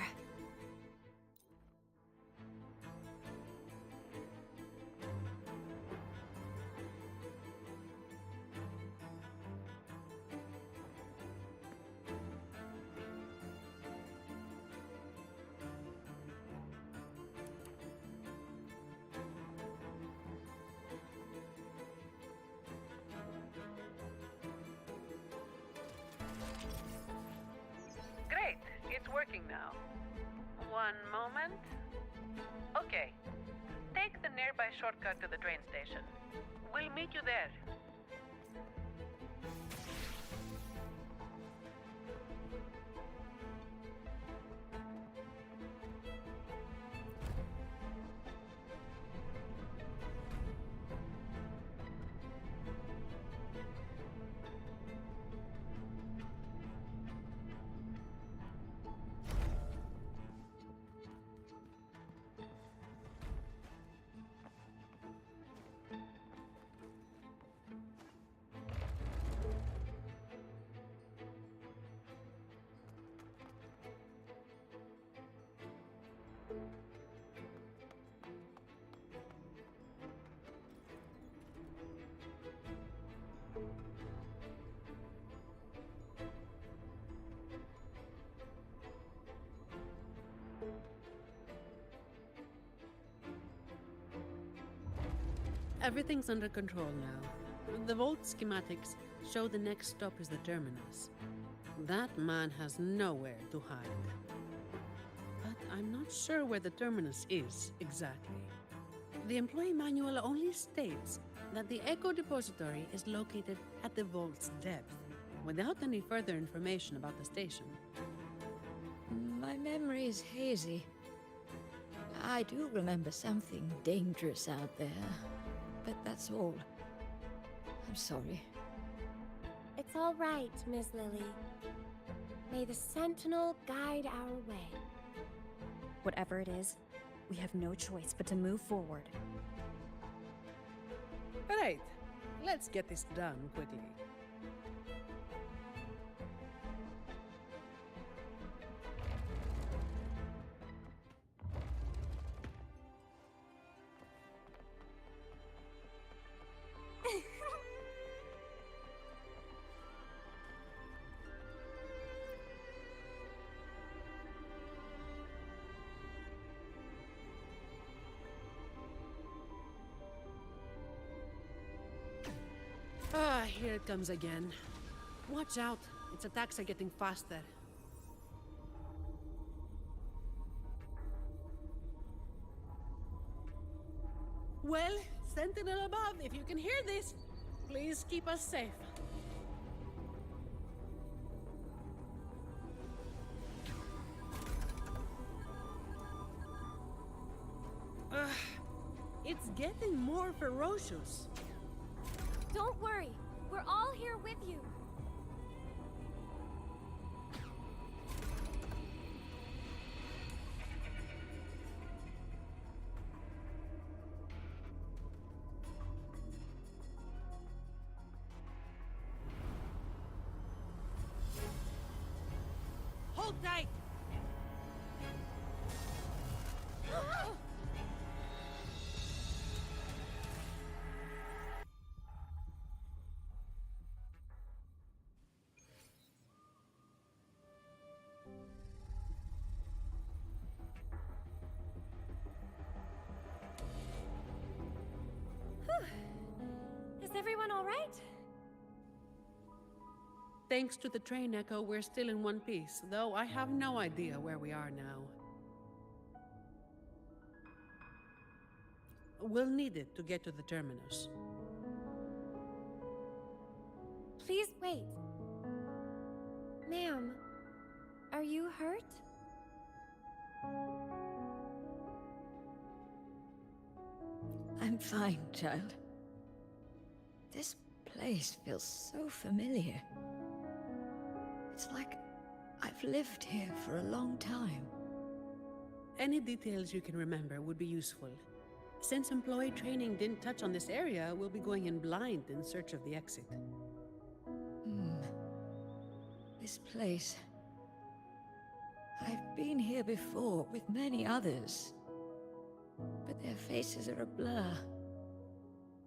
Great, it's working now. One moment. Okay, take the nearby shortcut to the train station. We'll meet you there. Everything's under control now. The Vault schematics show the next stop is the terminus. That man has nowhere to hide. But I'm not sure where the terminus is exactly. The employee manual only states that the Echo Depository is located at the Vault's depth, without any further information about the station. My memory is hazy. I do remember something dangerous out there, but that's all. I'm sorry. It's all right, Miss Lily. May the Sentinel guide our way. Whatever it is, we have no choice but to move forward. Right, let's get this done quickly. Ah, here it comes again. Watch out, its attacks are getting faster. Well, Sentinel above, if you can hear this, please keep us safe. It's getting more ferocious. Don't worry, we're all here with you. Hold tight! Is everyone all right? Thanks to the train echo, we're still in one piece, though I have no idea where we are now. We'll need it to get to the terminus. Please wait. Ma'am, are you hurt? I'm fine, child. This place feels so familiar. It's like I've lived here for a long time. Any details you can remember would be useful. Since employee training didn't touch on this area, we'll be going in blind in search of the exit. This place... I've been here before with many others, but their faces are a blur.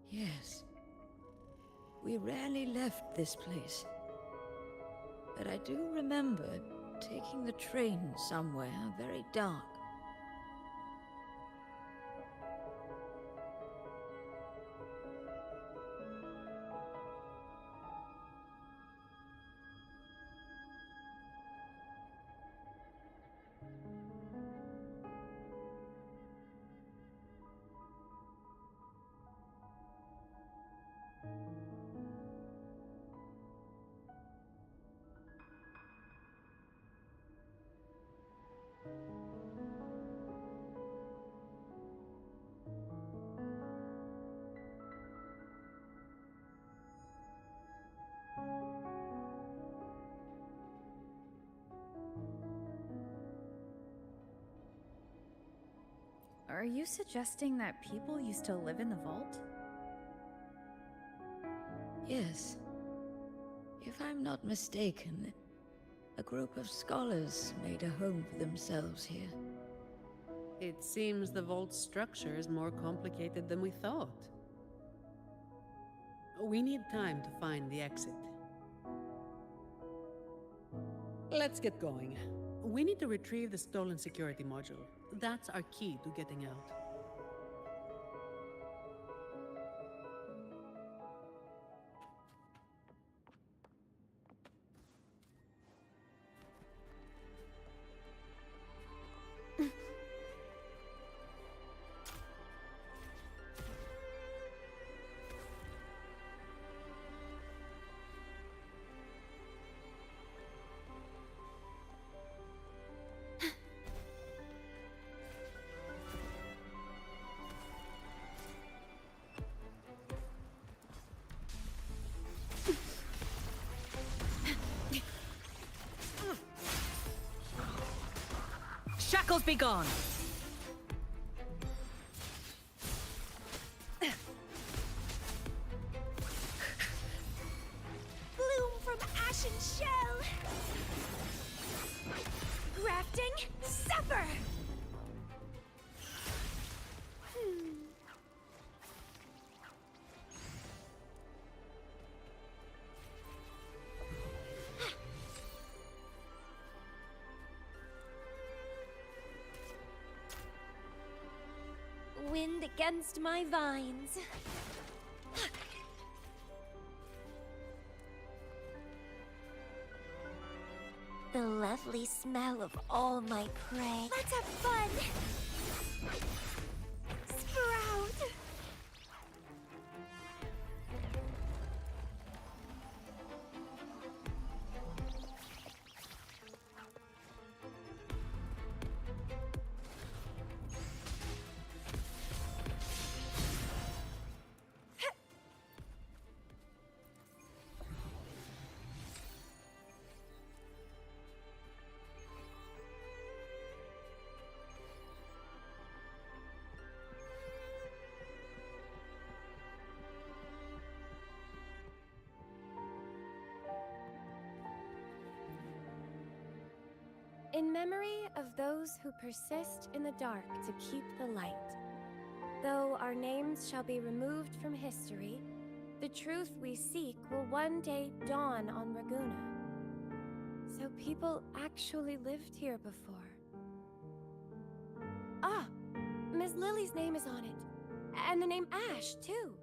Yes, we rarely left this place, but I do remember taking the train somewhere very dark. Are you suggesting that people used to live in the vault? Yes. If I'm not mistaken, a group of scholars made a home for themselves here. It seems the vault's structure is more complicated than we thought. We need time to find the exit. Let's get going. We need to retrieve the stolen security module. That's our key to getting out. Shackles be gone! Bloom from ashen shell! Grafting, suffer! Wind against my vines. The lovely smell of all my prey. Let's have fun! Sprout! In memory of those who persist in the dark to keep the light. Though our names shall be removed from history, the truth we seek will one day dawn on Raguna. So people actually lived here before. Ah! Miss Lily's name is on it. And the name Ash, too.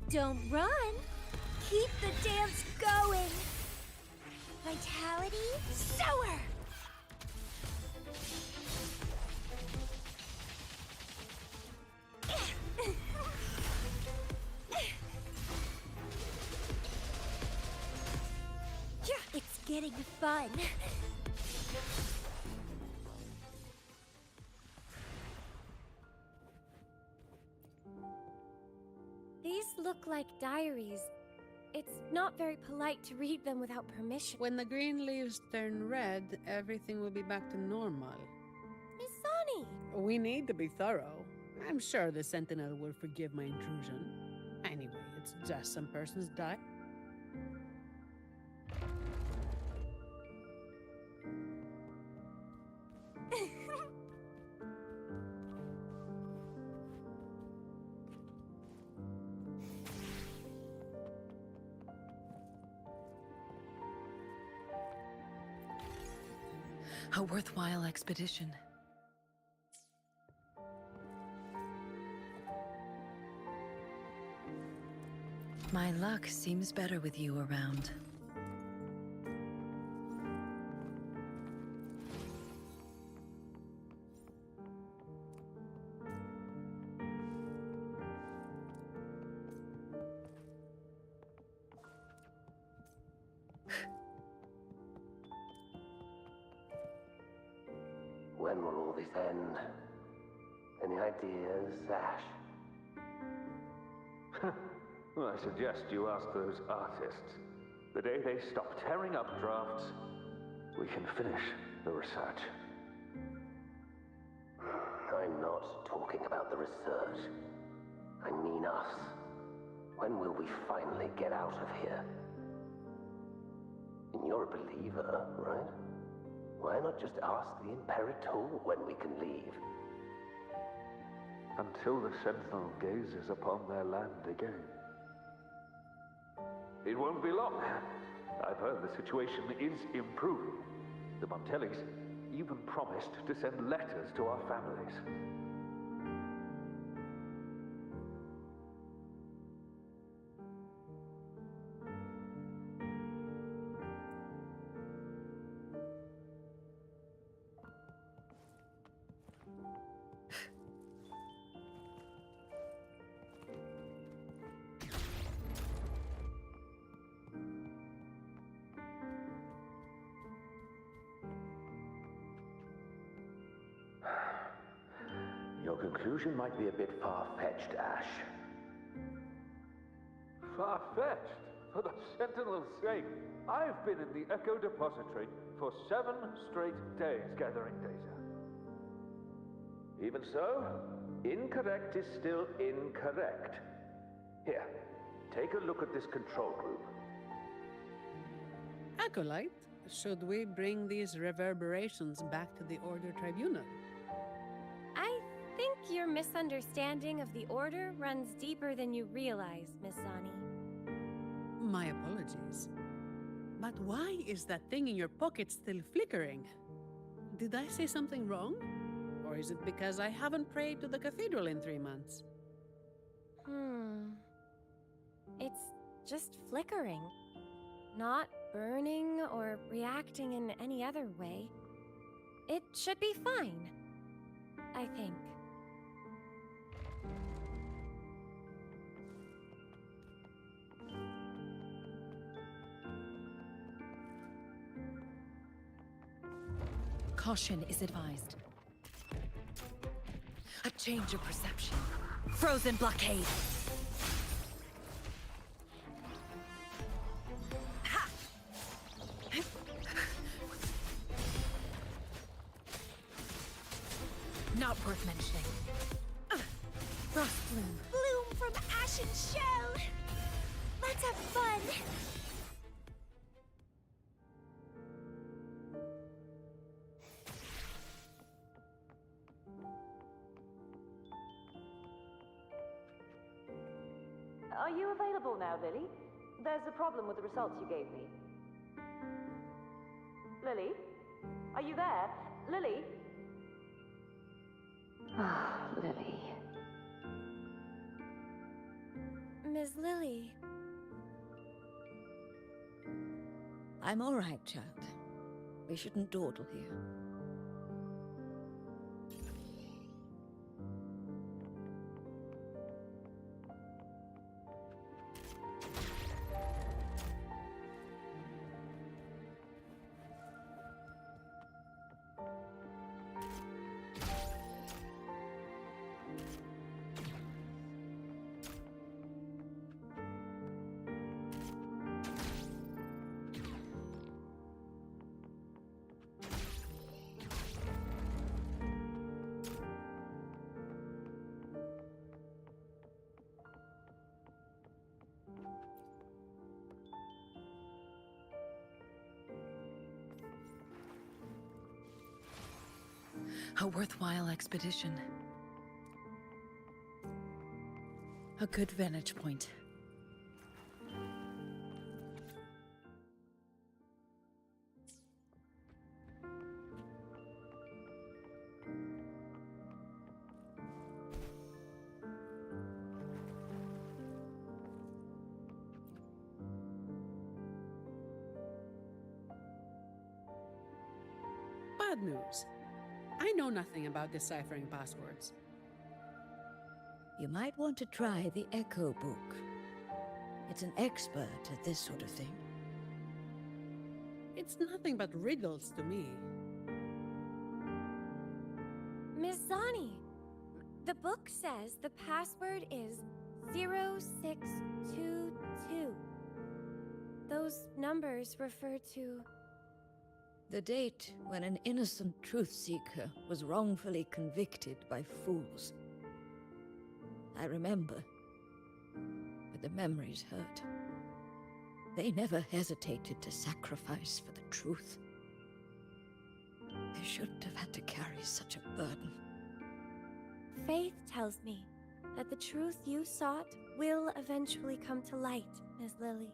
Don't run! Keep the dance going! Vitality, sower! It's getting fun. These look like diaries. It's not very polite to read them without permission. When the green leaves turn red, everything will be back to normal. Miss Sani! We need to be thorough. I'm sure the Sentinel will forgive my intrusion. Anyway, it's just some person's diary. A worthwhile expedition. My luck seems better with you around. When will all this end? Any ideas, Ash? Well, I suggest you ask those artists. The day they stop tearing up drafts, we can finish the research. I'm not talking about the research. I mean us. When will we finally get out of here? And you're a believer, right? Why not just ask the Imperator when we can leave? Until the Sentinel gazes upon their land again. It won't be long. I've heard the situation is improving. The Montellis even promised to send letters to our families. Your conclusion might be a bit far-fetched, Ash. Far-fetched? For the Sentinel's sake, I've been in the Echo Depository for 7 straight days gathering data. Even so, incorrect is still incorrect. Here, take a look at this control group. Acolyte, should we bring these reverberations back to the Order Tribunal? I think your misunderstanding of the Order runs deeper than you realize, Miss Sani. My apologies. But why is that thing in your pocket still flickering? Did I say something wrong? Or is it because I haven't prayed to the cathedral in 3 months? It's just flickering. Not burning or reacting in any other way. It should be fine, I think. Caution is advised. A change of perception. Frozen blockade. Ha! Not worth mentioning. Frost bloom. Bloom from ashen shell! Let's have fun! Are you available now, Lily? There's a problem with the results you gave me. Lily? Are you there? Lily? Ah, Lily. Ms. Lily. I'm all right, child. We shouldn't dawdle here. A worthwhile expedition. A good vantage point. Bad news. I know nothing about deciphering passwords. You might want to try the Echo Book. It's an expert at this sort of thing. It's nothing but riddles to me. Miss Zani, the book says the password is 0622. Those numbers refer to... The date when an innocent truth seeker was wrongfully convicted by fools. I remember, but the memories hurt. They never hesitated to sacrifice for the truth. They shouldn't have had to carry such a burden. Faith tells me that the truth you sought will eventually come to light, Miss Lily.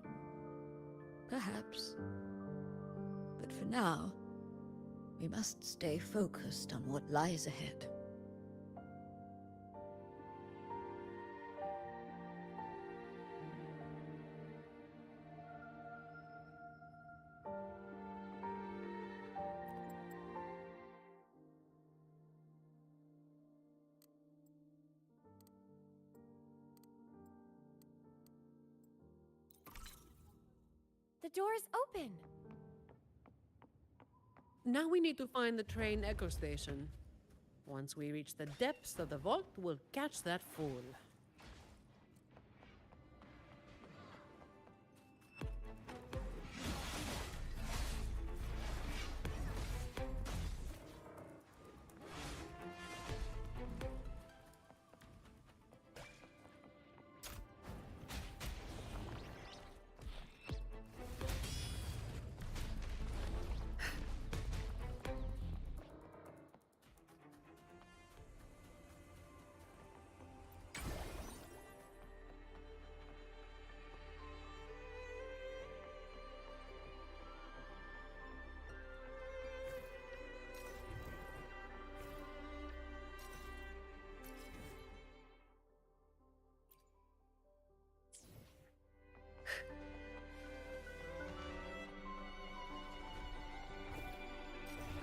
Perhaps. But for now, we must stay focused on what lies ahead. The door's open. Now we need to find the train echo station. Once we reach the depths of the vault, we'll catch that fool.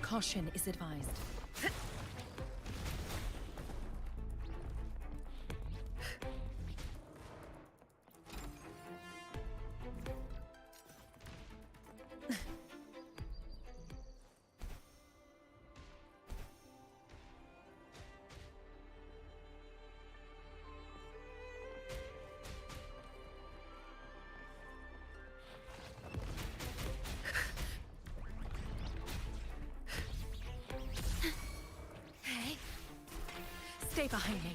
Caution is advised. Stay behind me.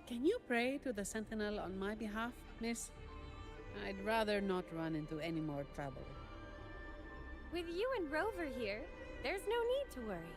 Can you pray to the Sentinel on my behalf, miss? I'd rather not run into any more trouble. With you and Rover here, there's no need to worry.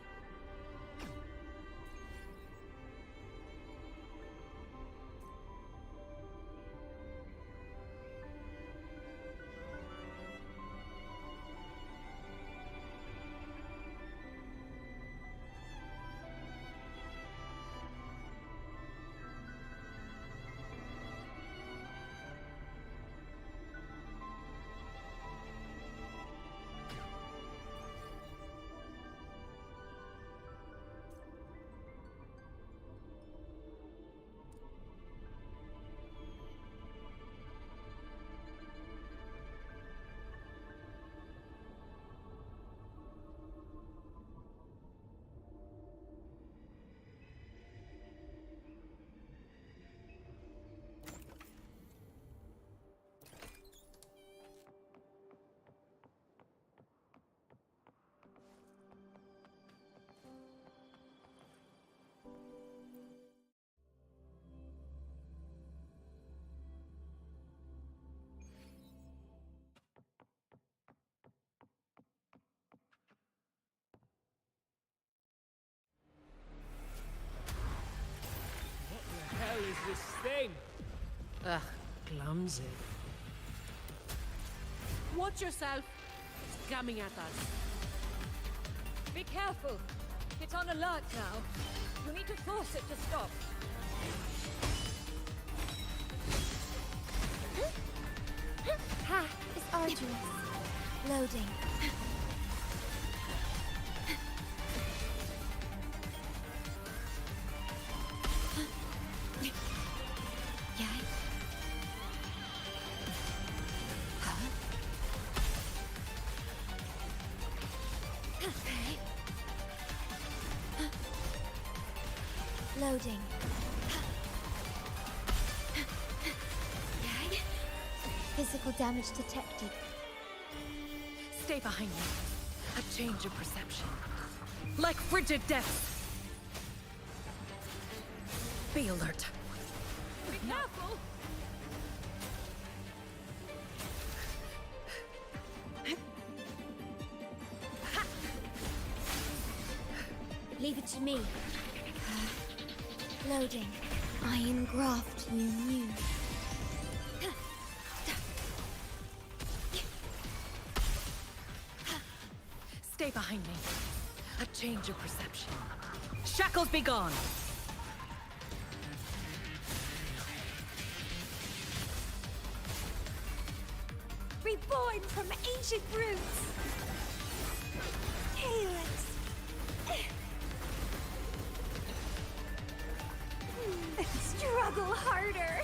thing! Ugh, clumsy. Watch yourself! It's coming at us. Be careful! It's on alert now. You need to force it to stop. Path is arduous. Loading. Yay. Huh? Okay. Loading. Yay. Physical damage detected. Stay behind me. A change of perception. Like frigid depths. Be alert. Be careful! Leave it to me. Loading. Iron graft you knew. Stay behind me. A change of perception. Shackles be gone! Reborn from ancient roots. Tailless. Struggle harder.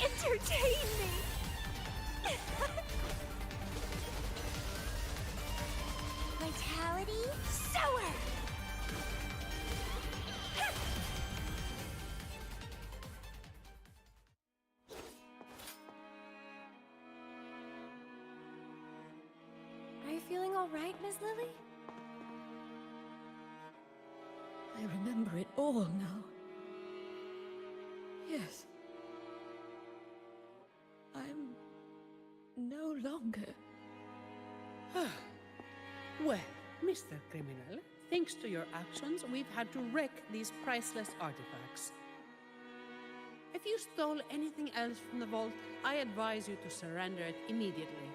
Entertain me. Vitality sour. Are you feeling all right, Miss Lily? I remember it all now. Yes. I'm no longer. Well, Mr. Criminal, thanks to your actions, we've had to wreck these priceless artifacts. If you stole anything else from the vault, I advise you to surrender it immediately.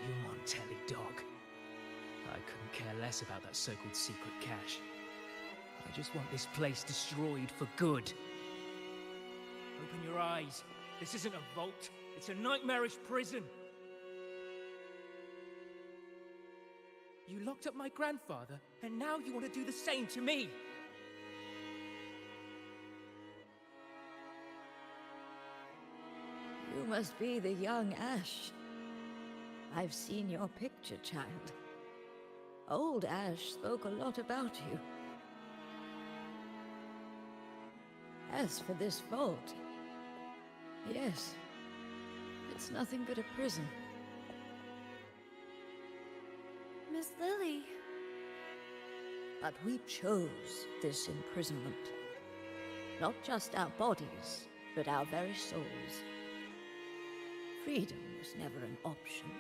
You Montelli dog. I couldn't care less about that so-called secret cache. I just want this place destroyed for good. Open your eyes. This isn't a vault. It's a nightmarish prison. You locked up my grandfather, and now you want to do the same to me. You must be the young Ash. I've seen your picture, child. Old Ash spoke a lot about you. As for this vault, yes, it's nothing but a prison. Miss Lily. But we chose this imprisonment. Not just our bodies, but our very souls. Freedom was never an option.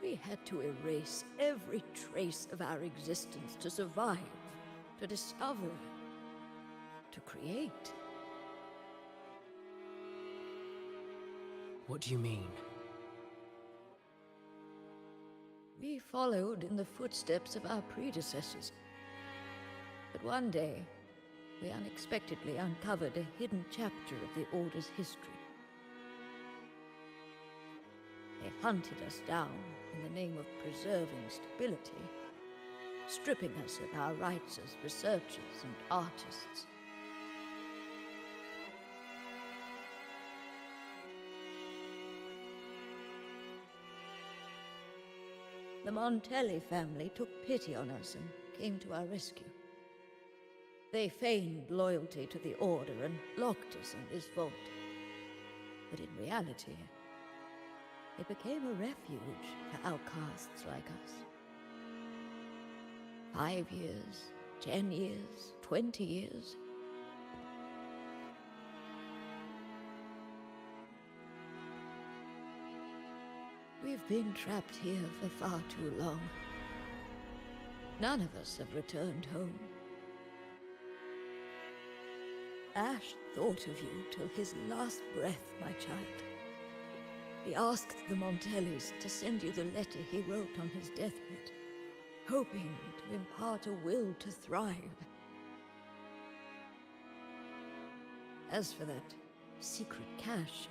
We had to erase every trace of our existence to survive, to discover, to create. What do you mean? We followed in the footsteps of our predecessors. But one day, we unexpectedly uncovered a hidden chapter of the Order's history. They hunted us down in the name of preserving stability, stripping us of our rights as researchers and artists. The Montelli family took pity on us and came to our rescue. They feigned loyalty to the Order and locked us in this vault. But in reality, it became a refuge for outcasts like us. 5 years, 10 years, 20 years. We've been trapped here for far too long. None of us have returned home. Ash thought of you till his last breath, my child. He asked the Montellis to send you the letter he wrote on his deathbed, hoping to impart a will to thrive. As for that secret cache,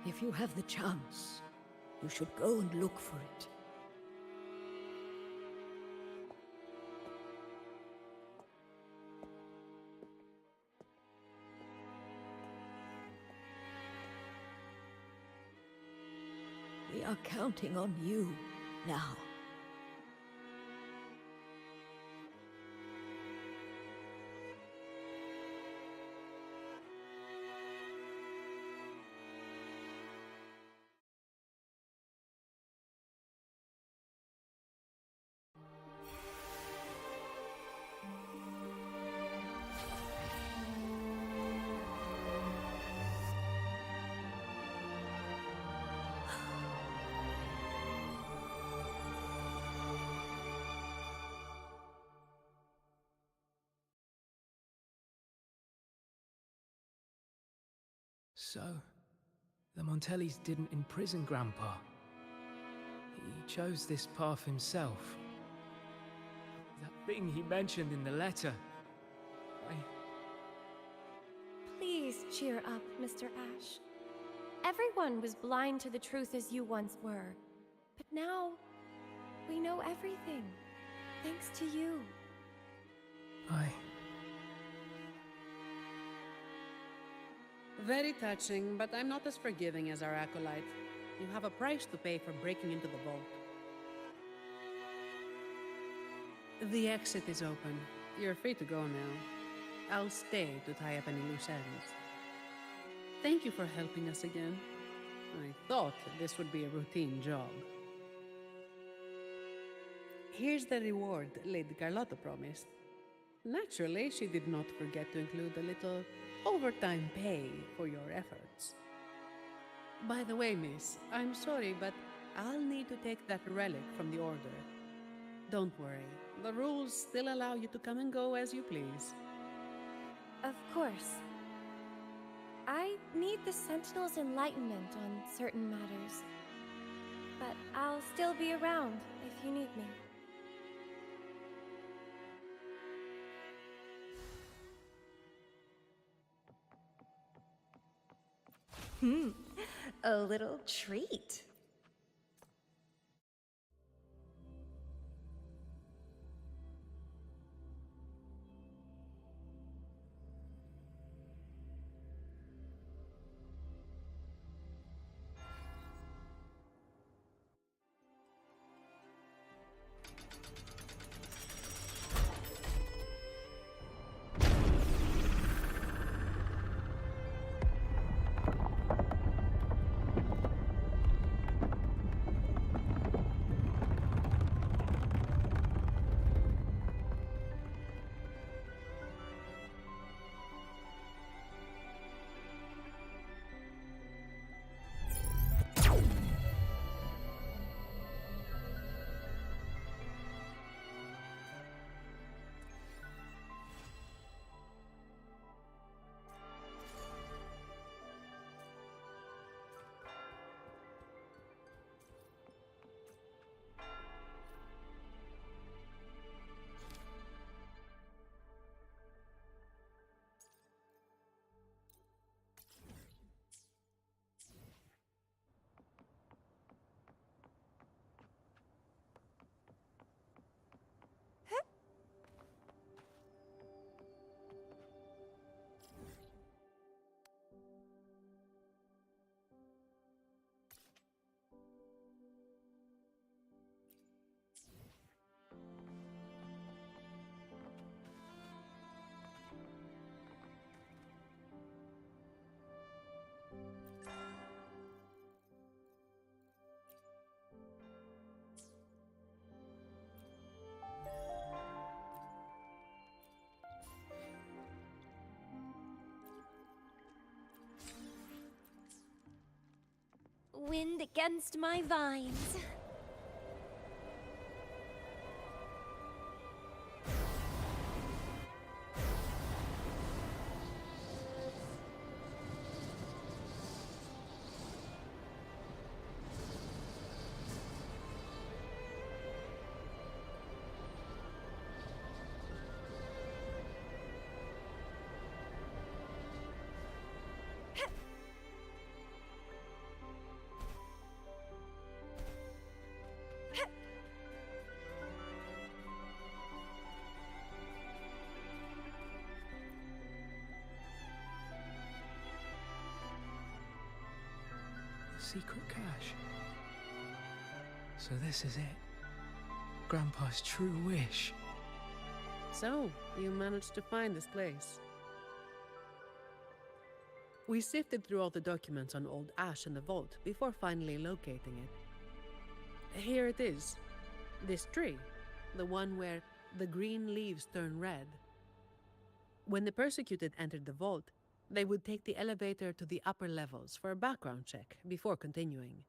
if you have the chance, you should go and look for it. We are counting on you now. So, the Montellis didn't imprison Grandpa. He chose this path himself. That thing he mentioned in the letter. Please cheer up, Mr. Ash. Everyone was blind to the truth as you once were. But now, we know everything. Thanks to you. Very touching, but I'm not as forgiving as our acolyte. You have a price to pay for breaking into the vault. The exit is open. You're free to go now. I'll stay to tie up any loose ends. Thank you for helping us again. I thought this would be a routine job. Here's the reward Lady Carlotta promised. Naturally, she did not forget to include a little overtime pay for your efforts. By the way, miss, I'm sorry, but I'll need to take that relic from the Order. Don't worry, the rules still allow you to come and go as you please. Of course. I need the Sentinel's enlightenment on certain matters. But I'll still be around if you need me. A little treat. Wind against my vines. Secret cache. So this is it. Grandpa's true wish. So, you managed to find this place. We sifted through all the documents on old Ash in the vault before finally locating it. Here it is. This tree. The one where the green leaves turn red. When the persecuted entered the vault, they would take the elevator to the upper levels for a background check before continuing.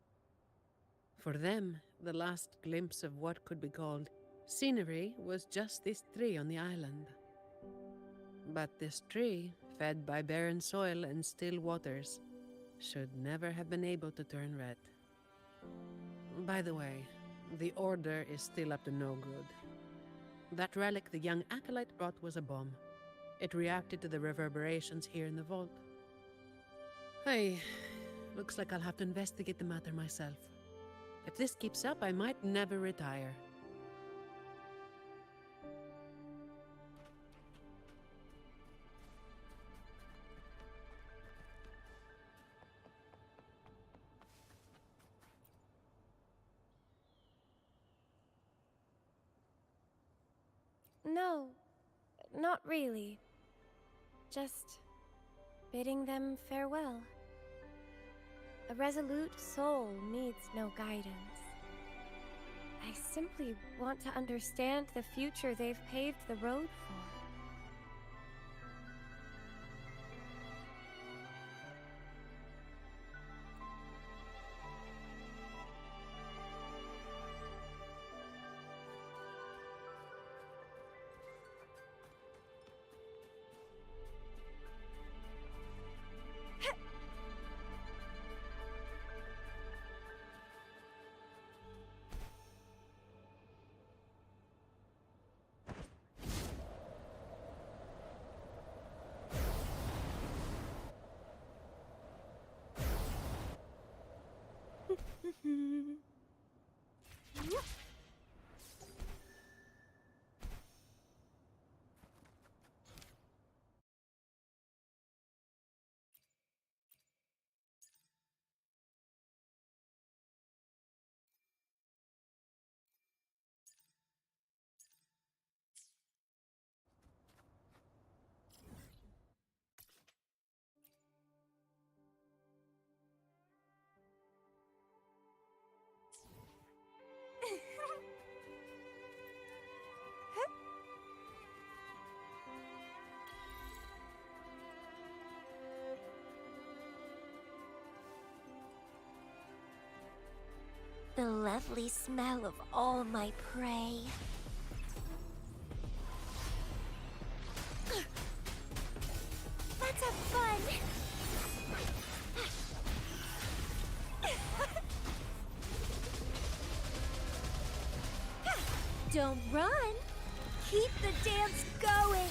For them, the last glimpse of what could be called scenery was just this tree on the island. But this tree, fed by barren soil and still waters, should never have been able to turn red. By the way, the Order is still up to no good. That relic the young acolyte brought was a bomb. It reacted to the reverberations here in the vault. Hey, looks like I'll have to investigate the matter myself. If this keeps up, I might never retire. No, not really. Just bidding them farewell. A resolute soul needs no guidance. I simply want to understand the future they've paved the road for. The lovely smell of all my prey. Let's have fun! Don't run! Keep the dance going!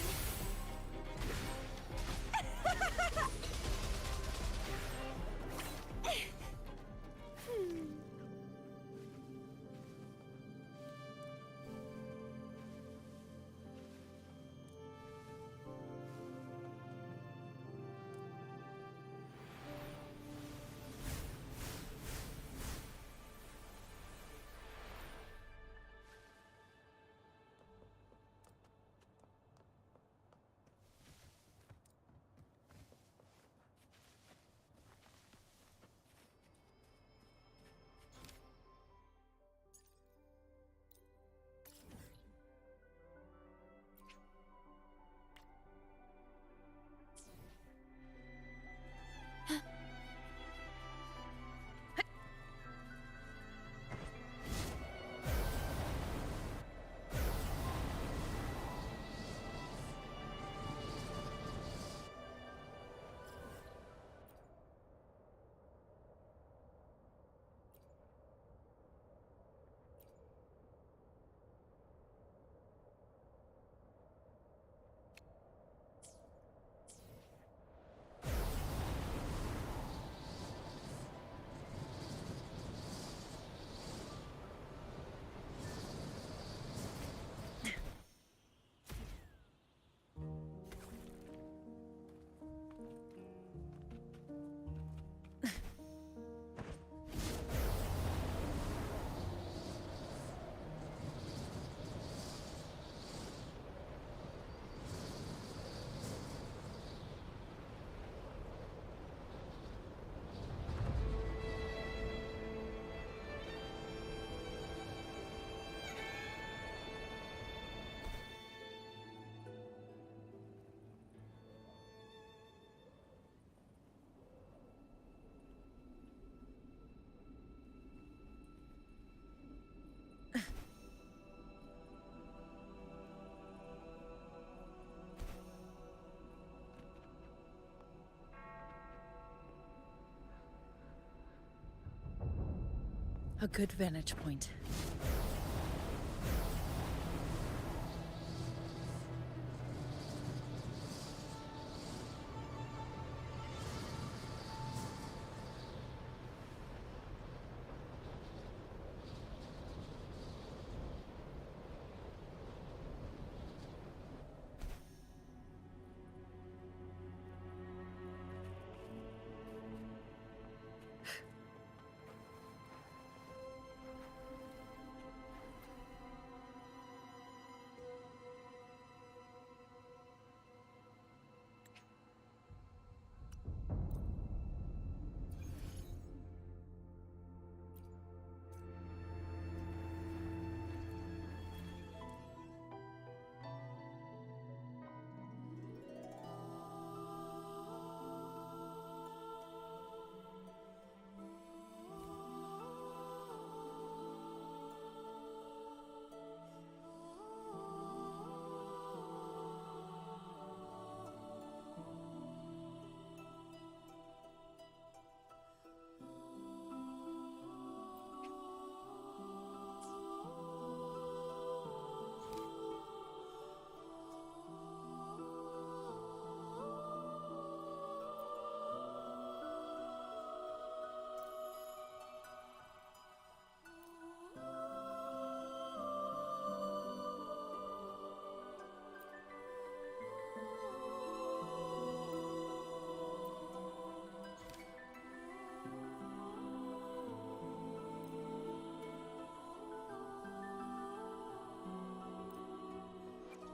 A good vantage point.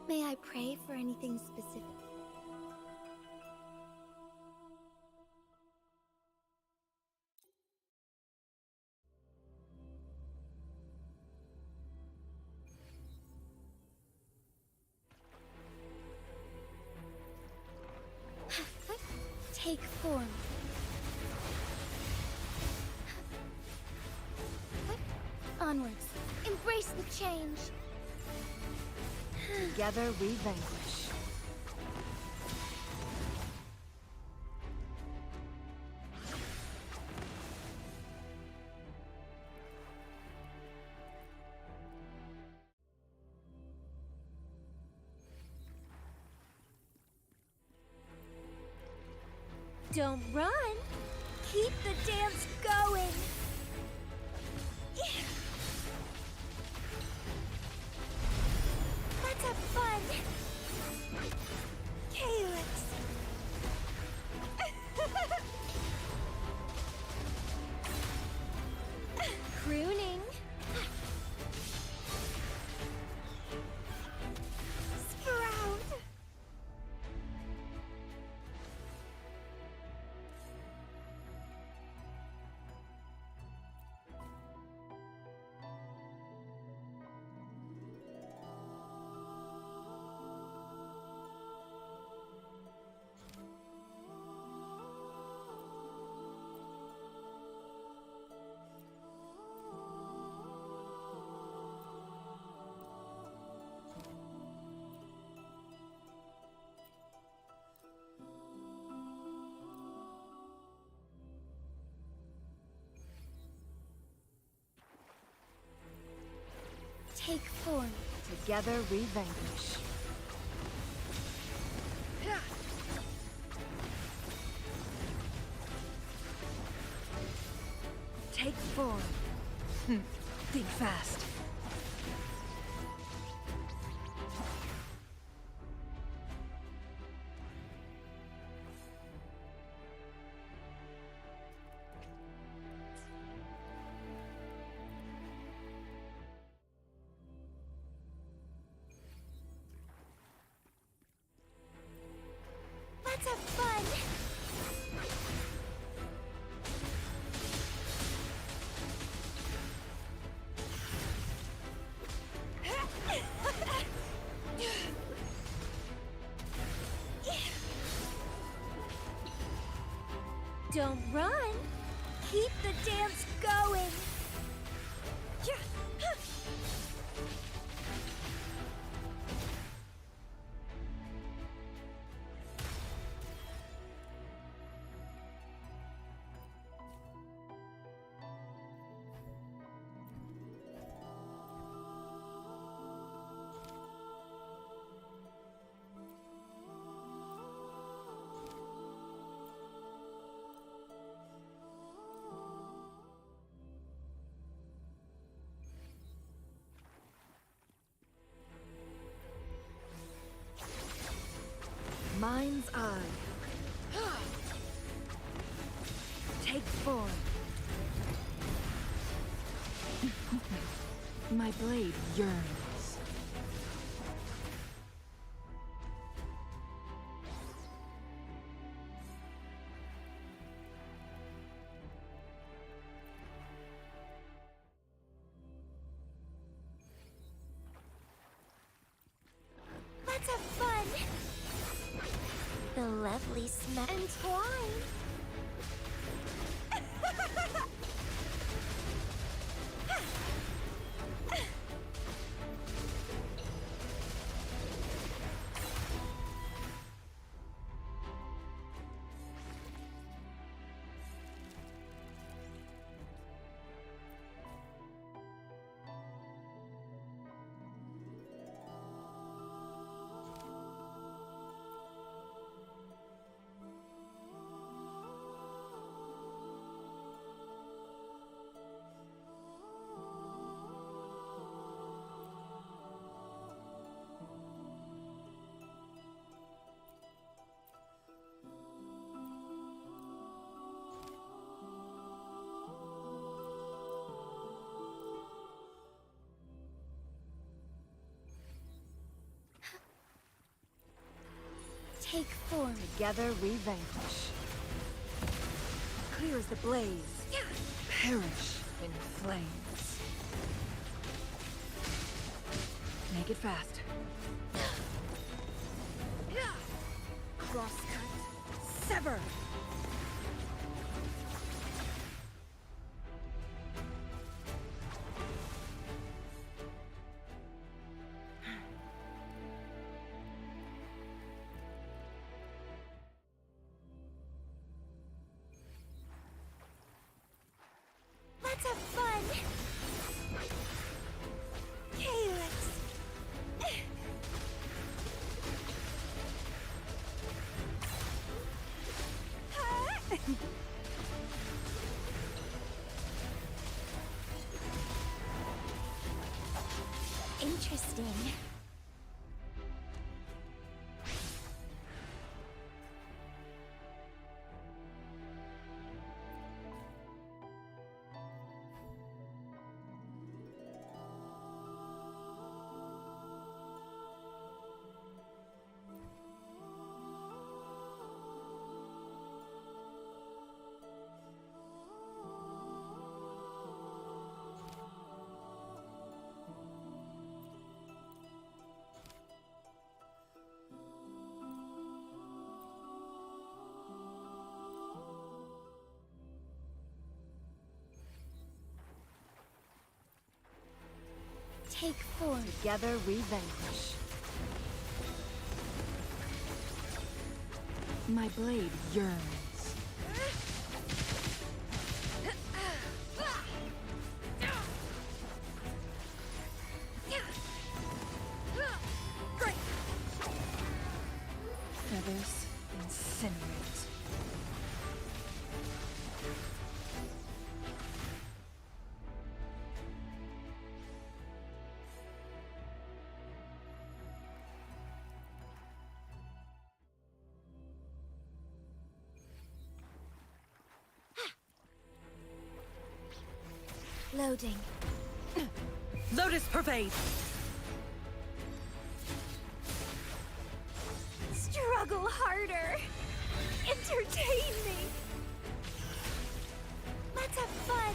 May I pray for anything specific? Take form. Onwards. Embrace the change. Together we vanquish. Don't run. Keep the dance going. Let's have fun. Calyx. Crooning. Sprout. Take form. Together we vanquish. Take form. Think fast. Let's have fun. Don't run. Keep the dance going. Mind's eye. Take form. My blade yearns. Let's have fun! The lovely smell. Entwine! Take form. Together we vanquish. Clear as the blaze. Perish in flames. Make it fast. Crosscut. Sever! Let's have fun! Calyx! Interesting. Take form. Together we vanquish. My blade yearns. Great! Feathers incinerate. Loading. Lotus pervade! Struggle harder! Entertain me! Let's have fun!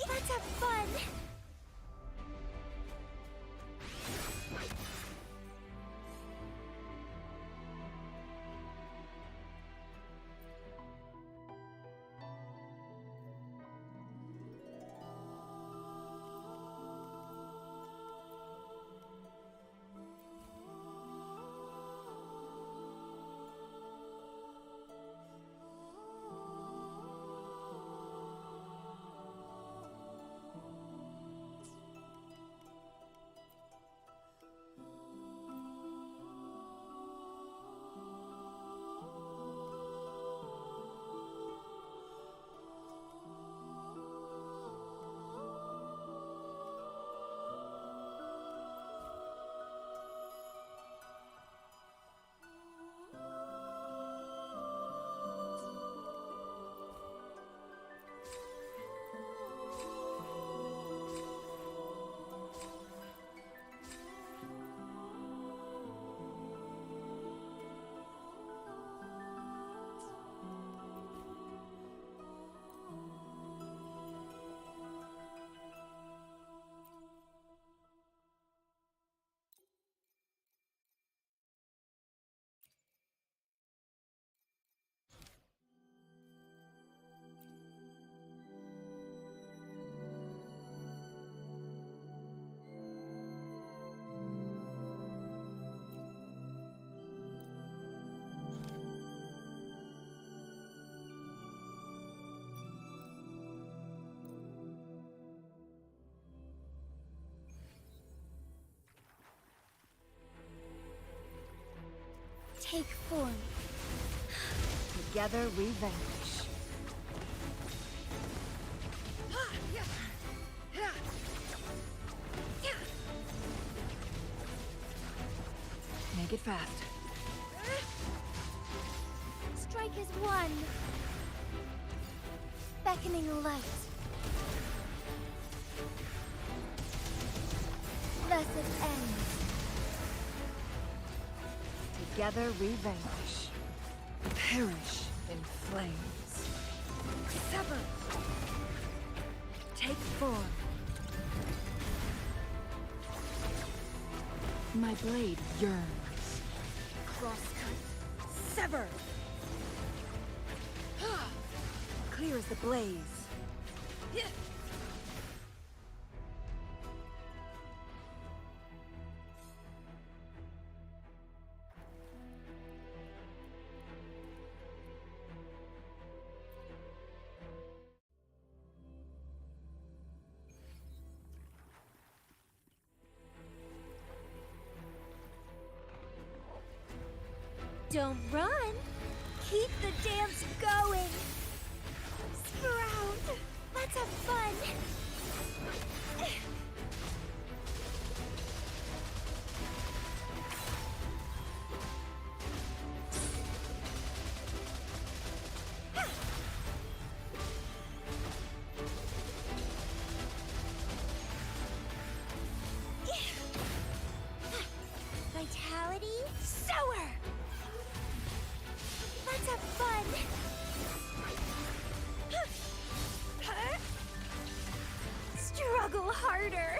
Let's have fun! take form. Together we vanquish. Make it fast. Strike as one. Beckoning light. Thus it ends. Together we vanquish. Perish in flames. Sever. Take form. My blade yearns. Crosscut. Sever. Clear as the blaze. Don't run. Keep the dance going. Sprout. Let's have fun. Vitality. Sower. Let's have fun! Struggle harder!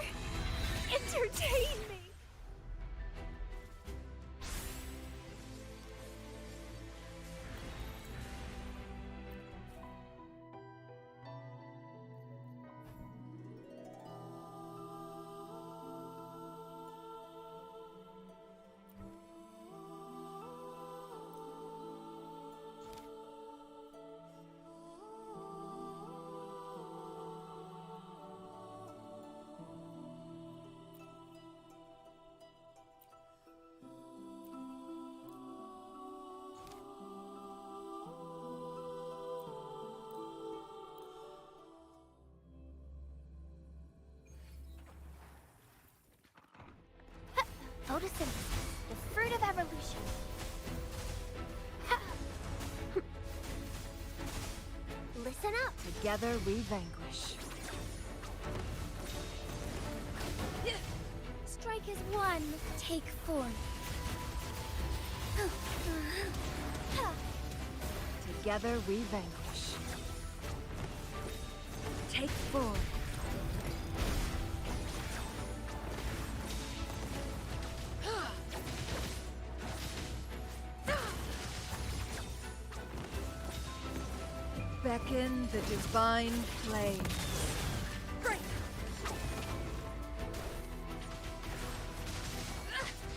Entertain me! Photosynthesis, the fruit of evolution. Listen up. Together we vanquish. Strike as one. Take form. Together we vanquish. Take form. Beckon the divine flame. Break!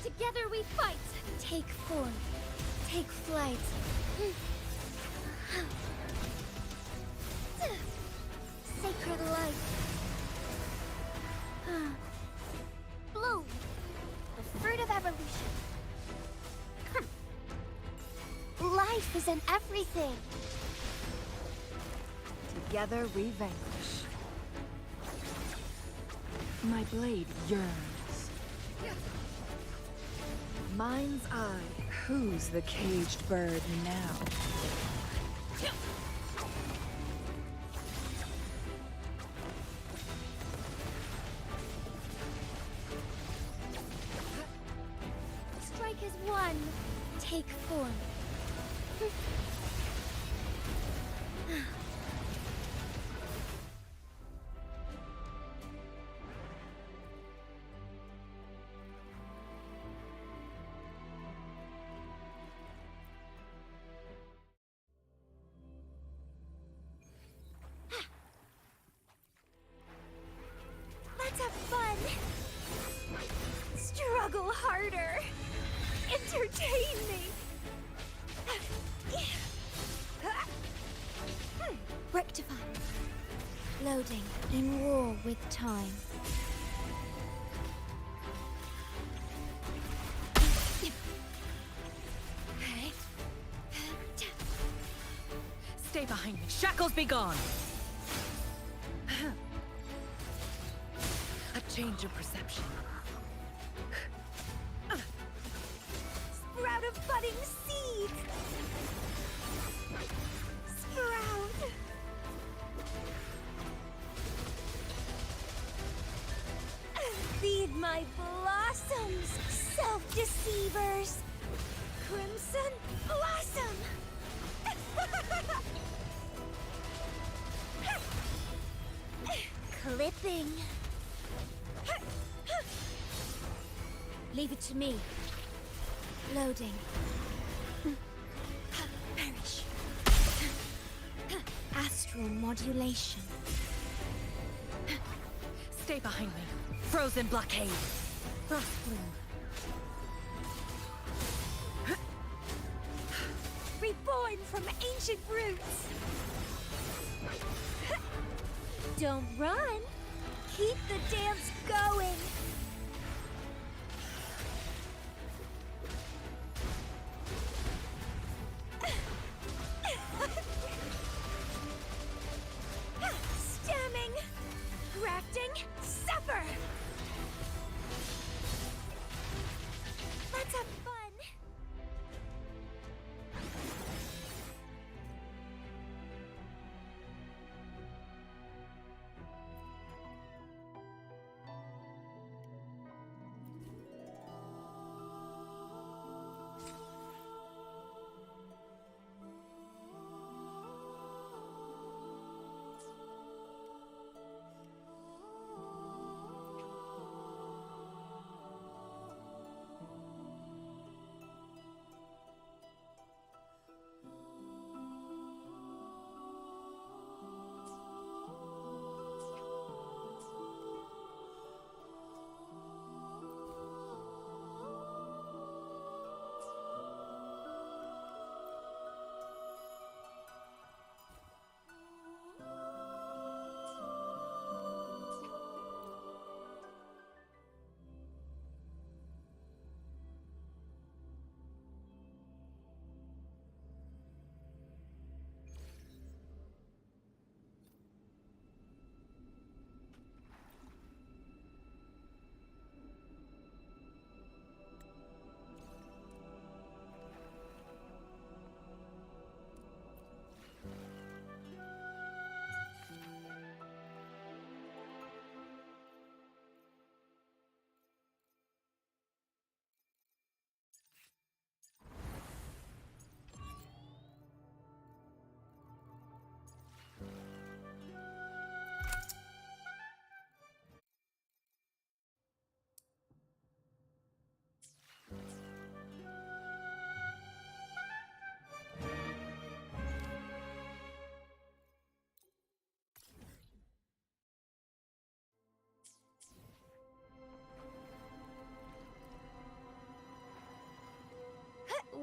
Together we fight! Take form. Take flight. Sacred light. Bloom. The fruit of evolution. Life is in everything. Together we vanquish. My blade yearns. Mind's eye. Who's the caged bird now? Strike as one. Take form. Let's have fun! Struggle harder! Entertain me! Rectify. Loading. In war with time. behind me. Shackles be gone. A change of perception. Sprout of budding seeds! Sprout! Feed my blossoms, self-deceivers! Crimson Blossom! Clipping. Leave it to me. Loading. Perish. Astral modulation. Stay behind me. Frozen blockade. Frost bloom. Reborn from ancient roots. Don't run. Keep the dance going. Stemming. Grafting. Suffer. Let's have fun.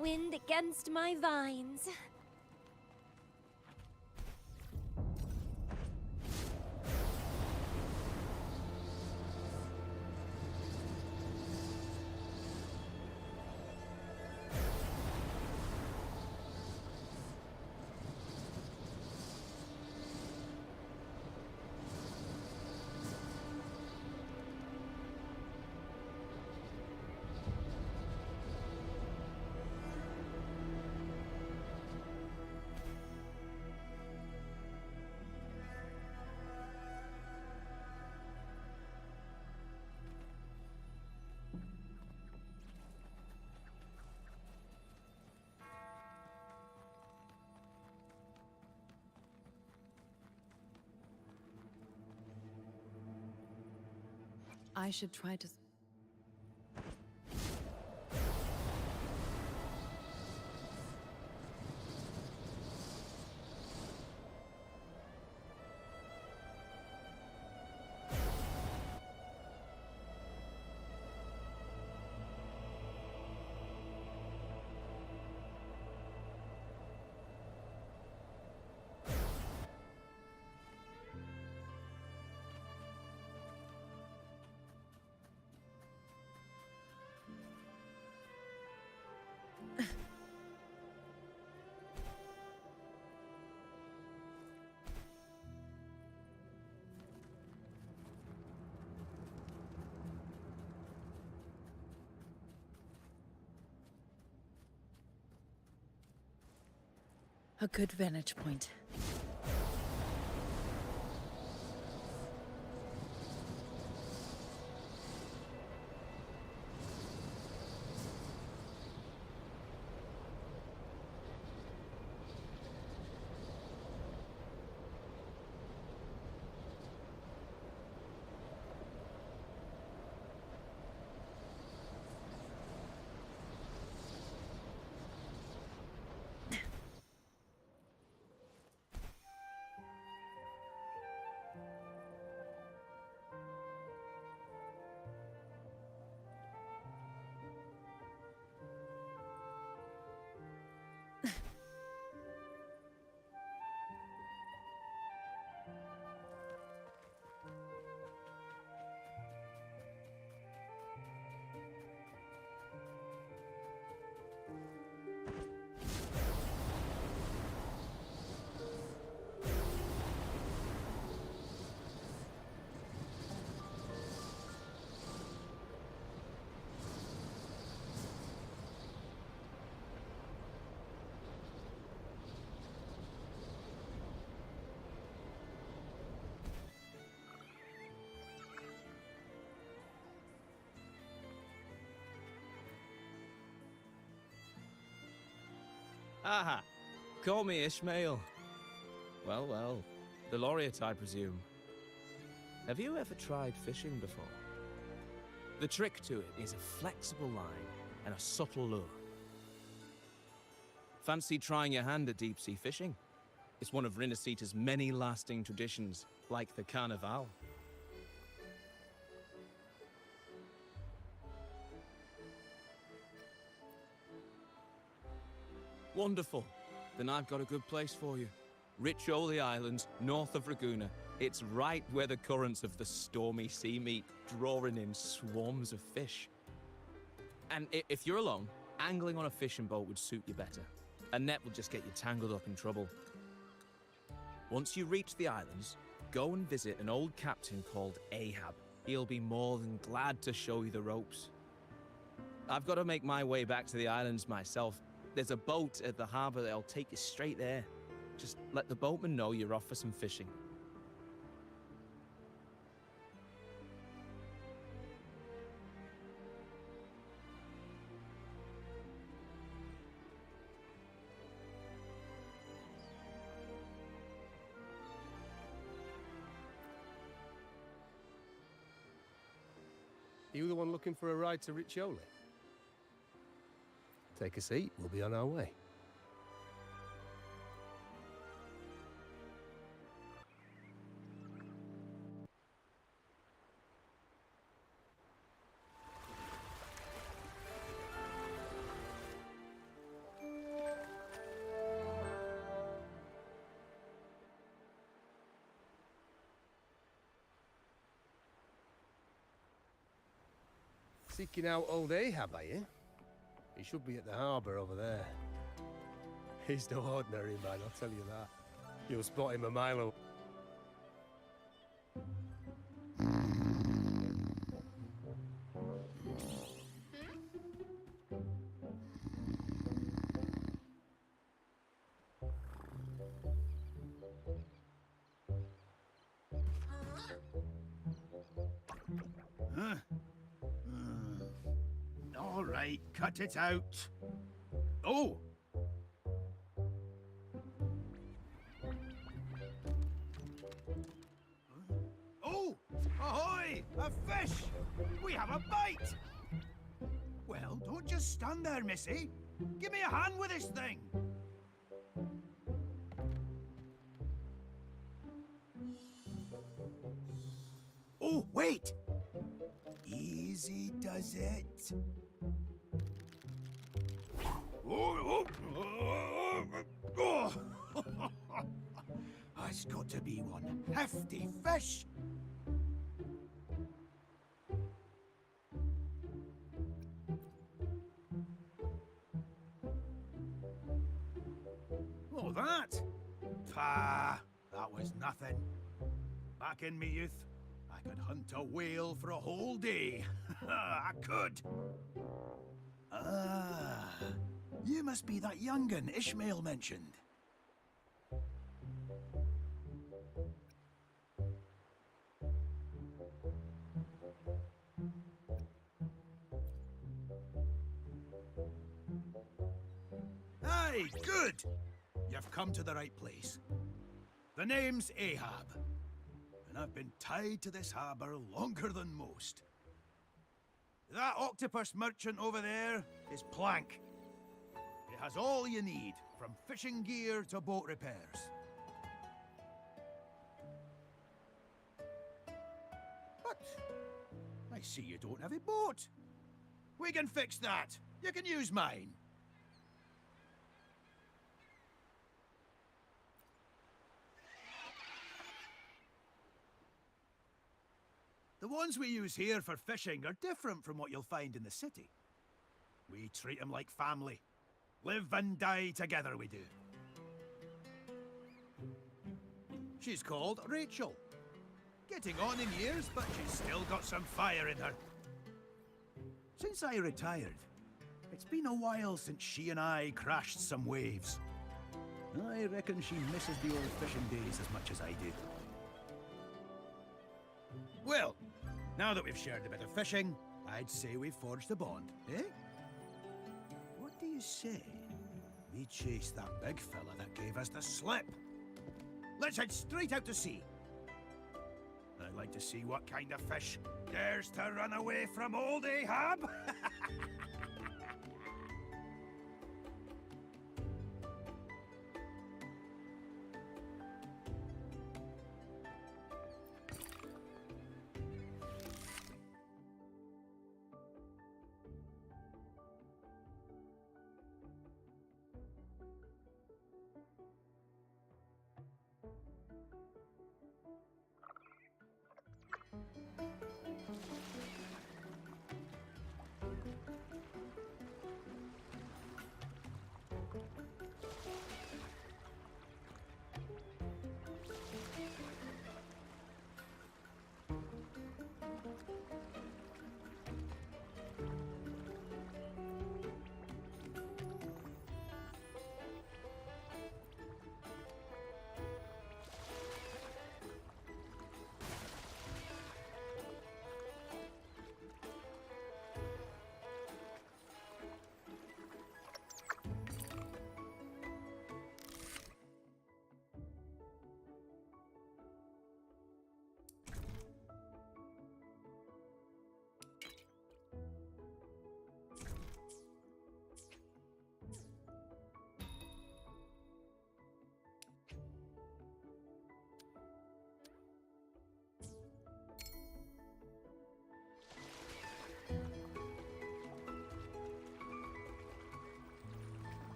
Wind against my vines. I should try to... A good vantage point. Aha! Call me Ishmael. Well, well. The laureate, I presume. Have you ever tried fishing before? The trick to it is a flexible line and a subtle lure. Fancy trying your hand at deep-sea fishing? It's one of Rinasita's many lasting traditions, like the Carnival. Wonderful. Then I've got a good place for you. Riccioli Islands, north of Ragusa. It's right where the currents of the stormy sea meet, drawing in swarms of fish. And if you're alone, angling on a fishing boat would suit you better. A net will just get you tangled up in trouble. Once you reach the islands, go and visit an old captain called Ahab. He'll be more than glad to show you the ropes. I've got to make my way back to the islands myself. There's a boat at the harbour that'll take you straight there. Just let the boatman know you're off for some fishing. You the one looking for a ride to Riccioli? Take a seat, we'll be on our way. Seeking out old Ahab, are you? He should be at the harbour over there. He's no ordinary man, I'll tell you that. You'll spot him a mile away. Huh? All right, cut it out. Oh! Oh! Ahoy! A fish! We have a bite! Well, don't just stand there, missy. Give me a hand with this thing. Oh, wait! Easy does it. Oh. Has got to be one hefty fish. Oh, that? Pah, that was nothing. Back in me youth, I could hunt a whale for a whole day. I could. Ah, you must be that young'un Ishmael mentioned. Aye, good! You've come to the right place. The name's Ahab, and I've been tied to this harbour longer than most. That octopus merchant over there is Plank. It has all you need, from fishing gear to boat repairs. But I see you don't have a boat. We can fix that. You can use mine. The ones we use here for fishing are different from what you'll find in the city. We treat them like family. Live and die together, we do. She's called Rachel. Getting on in years, but she's still got some fire in her. Since I retired, it's been a while since she and I crashed some waves. I reckon she misses the old fishing days as much as I do. Well, now that we've shared a bit of fishing, I'd say we've forged a bond, eh? What do you say? We chase that big fella that gave us the slip. Let's head straight out to sea. I'd like to see what kind of fish dares to run away from old Ahab.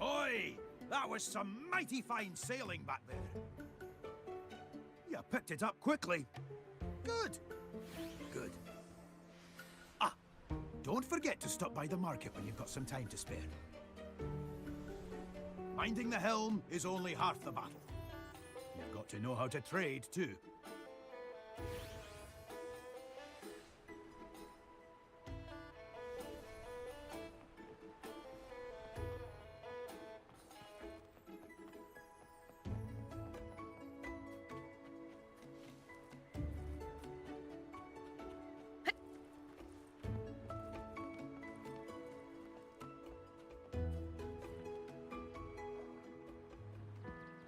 Ahoy! That was some mighty fine sailing back there. You picked it up quickly. Good. Good. Ah, don't forget to stop by the market when you've got some time to spare. Minding the helm is only half the battle. You've got to know how to trade, too.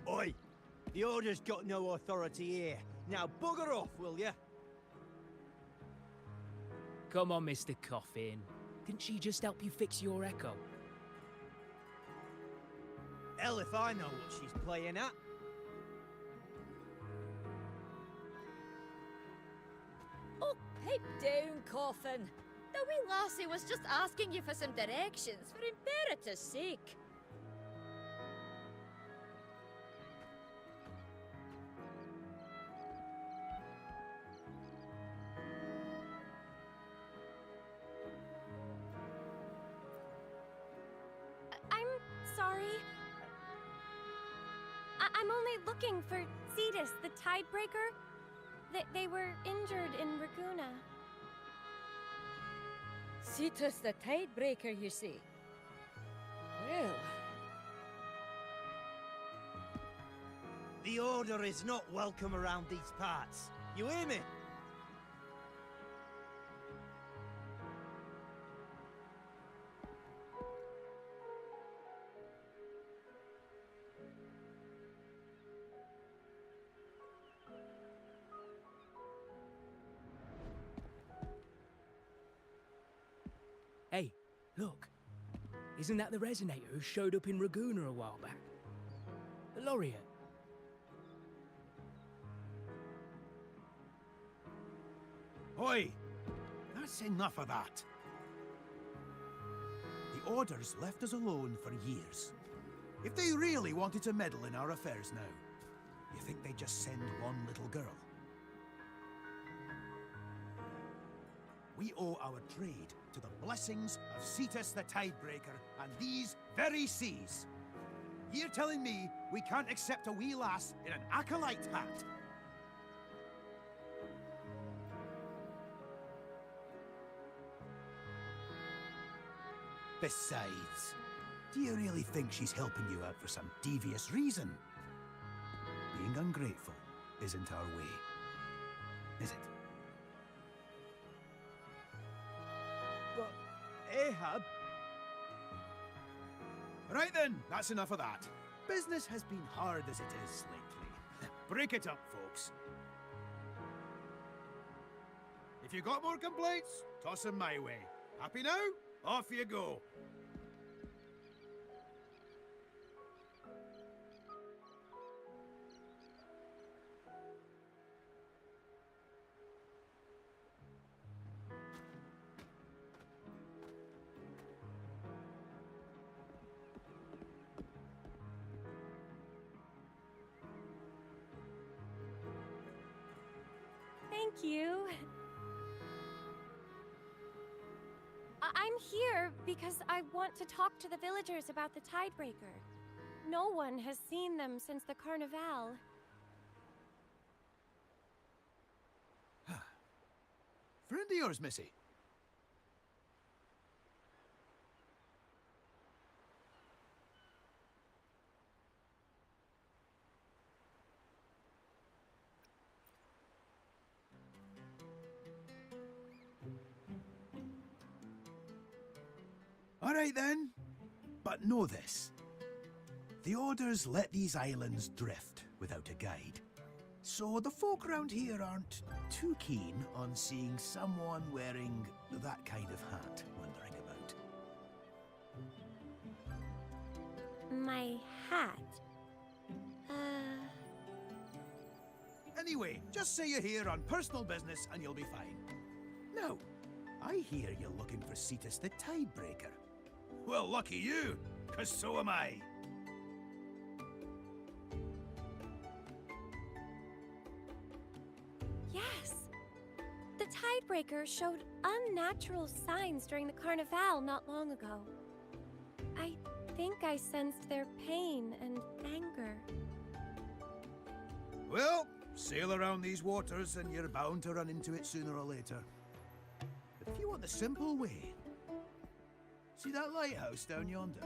Oi! The Order's got no authority here. Now bugger off, will ya? Come on, Mr. Coffin. Didn't she just help you fix your echo? Hell if I know what she's playing at. Oh, pipe down, Coffin. The wee lassie was just asking you for some directions, for imperator's sake. I'm sorry. I'm only looking for Cetus, the Tidebreaker. They were injured in Raguna. Cetus the Tidebreaker, you see. Well... The Order is not welcome around these parts. You hear me? Hey, look. Isn't that the Resonator who showed up in Raguna a while back? The Laureate. Oi! That's enough of that. The Order's left us alone for years. If they really wanted to meddle in our affairs now, you think they'd just send one little girl? We owe our trade to the blessings of Cetus the Tidebreaker and these very seas. You're telling me we can't accept a wee lass in an acolyte hat? Besides, do you really think she's helping you out for some devious reason? Being ungrateful isn't our way, is it? But, Ahab... Right then, that's enough of that. Business has been hard as it is lately. Break it up, folks. If you got more complaints, toss them my way. Happy now? Off you go. Thank you. I'm here because I want to talk to the villagers about the Tidebreaker. No one has seen them since the Carnival. Friend of yours, Missy? All right then, but know this. The Orders let these islands drift without a guide. So the folk around here aren't too keen on seeing someone wearing that kind of hat wandering about. My hat? Anyway, just say you're here on personal business and you'll be fine. Now, I hear you're looking for Cetus the Tidebreaker. Well, lucky you, 'cause so am I. Yes! The Tidebreaker showed unnatural signs during the Carnival not long ago. I think I sensed their pain and anger. Well, sail around these waters and you're bound to run into it sooner or later. If you want the simple way, see that lighthouse down yonder?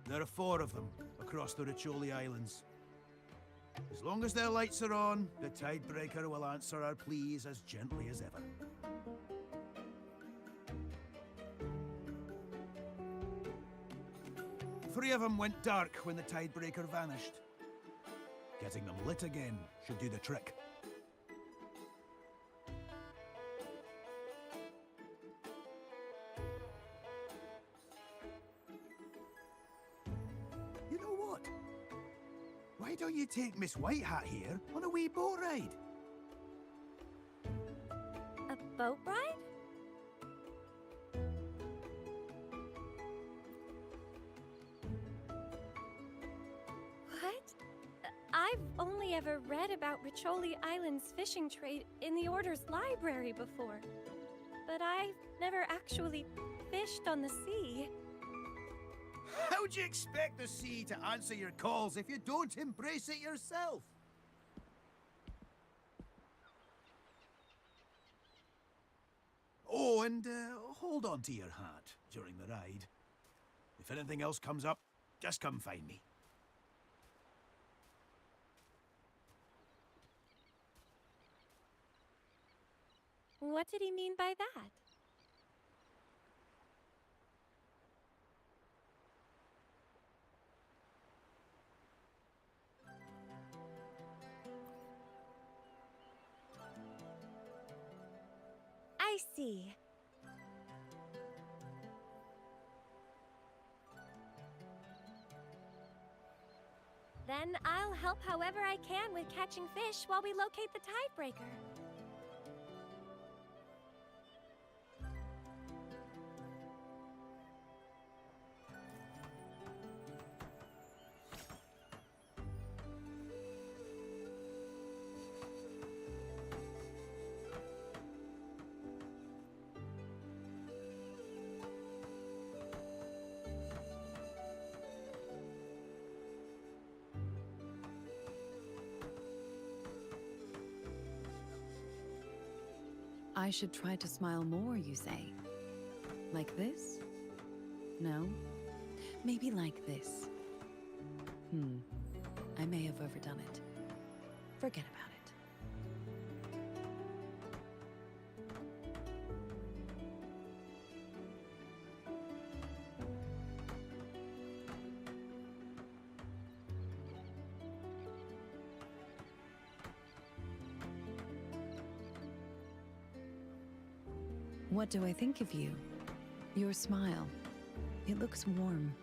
There are 4 of them across the Riccioli Islands. As long as their lights are on, the Tidebreaker will answer our pleas as gently as ever. Three of them went dark when the Tidebreaker vanished. Getting them lit again should do the trick. You know what? Why don't you take Miss Whitehat here on a wee boat ride? A boat ride? What? I've only ever read about Riccioli Island's fishing trade in the Order's library before. But I've never actually fished on the sea. How'd you expect the sea to answer your calls if you don't embrace it yourself? Oh, and hold on to your hat during the ride. If anything else comes up, just come find me. What did he mean by that? I see. Then I'll help however I can with catching fish while we locate the Tidebreaker. I should try to smile more, you say? Like this? No? Maybe like this. I may have overdone it. Forget about it. What do I think of you? Your smile. It looks warm.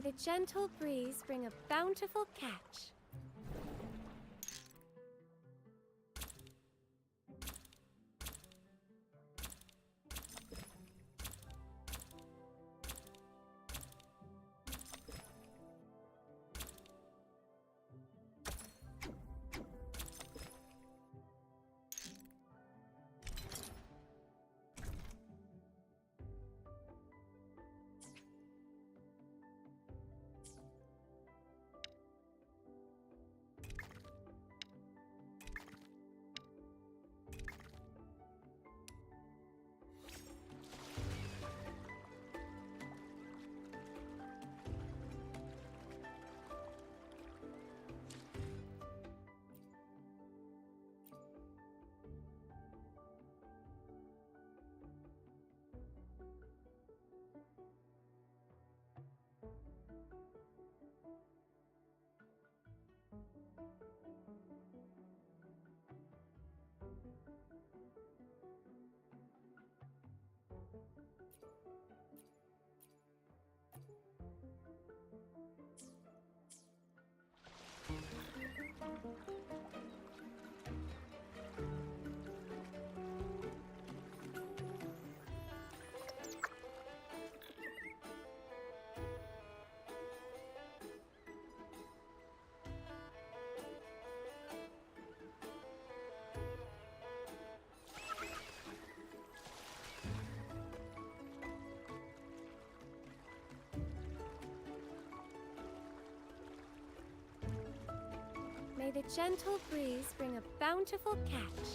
May the gentle breeze bring a bountiful catch. May the gentle breeze bring a bountiful catch.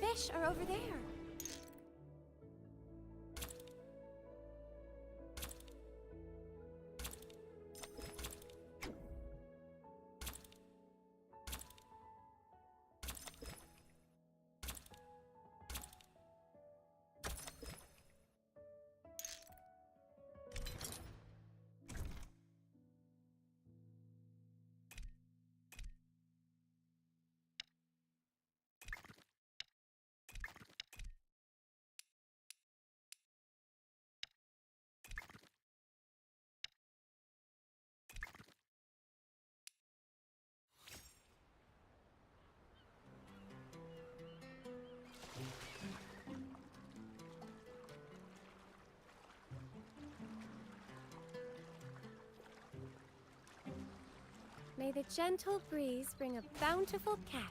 fish are over there. May the gentle breeze bring a bountiful catch.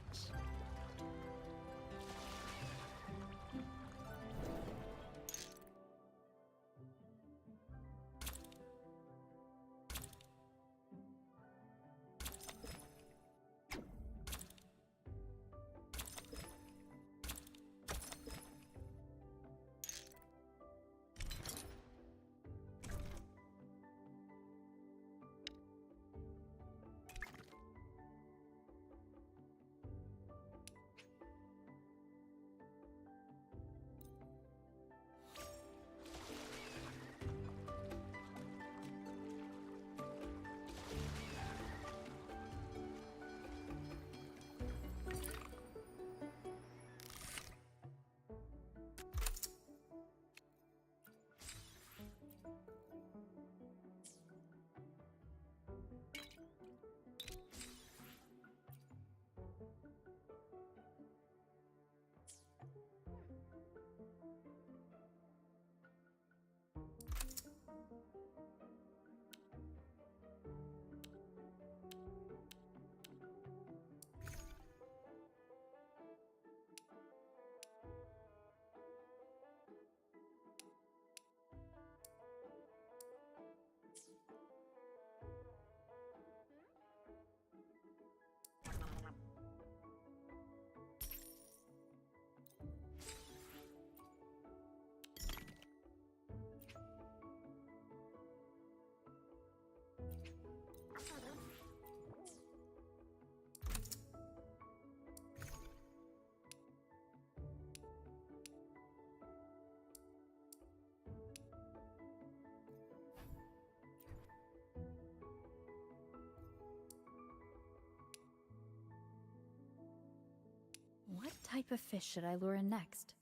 What type of fish should I lure in next?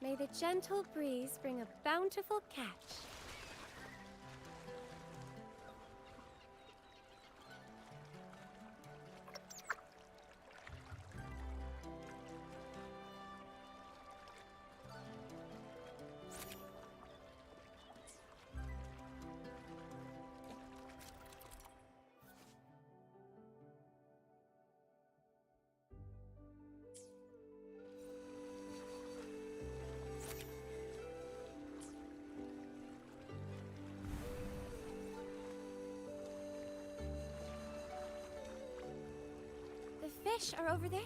May the gentle breeze bring a bountiful catch. The fish are over there.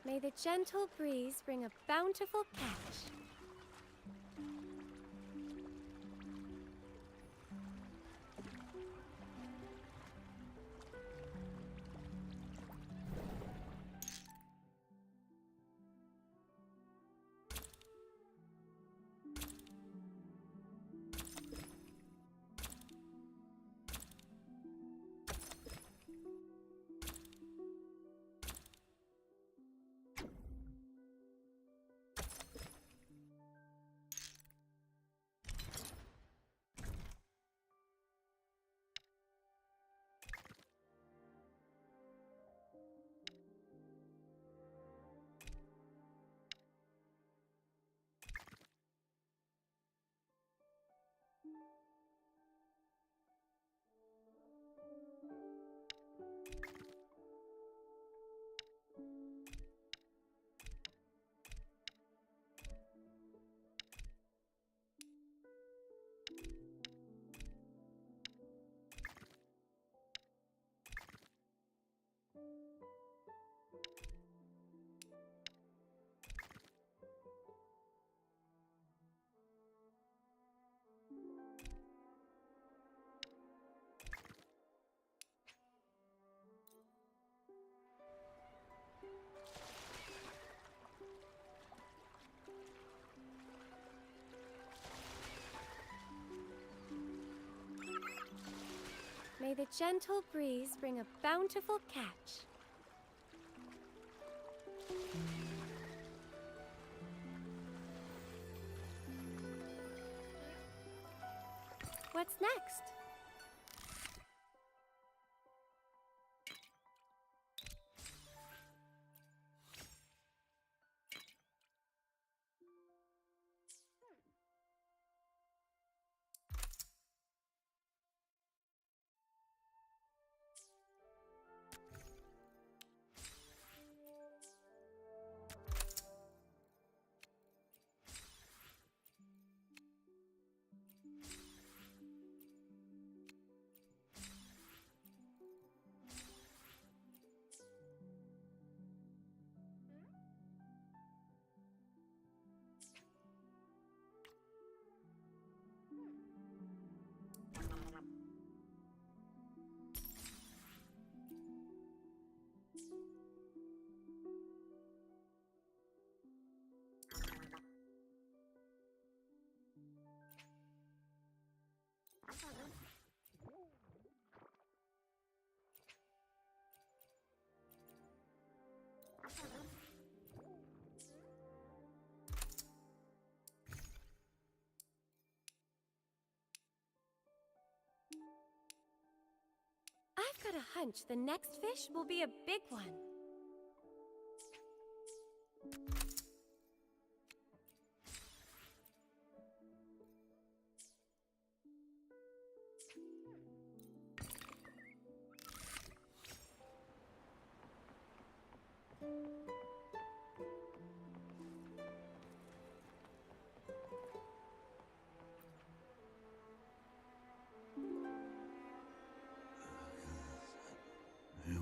May the gentle breeze bring a bountiful catch. May the gentle breeze bring a bountiful catch. What's next? I've got a hunch the next fish will be a big one.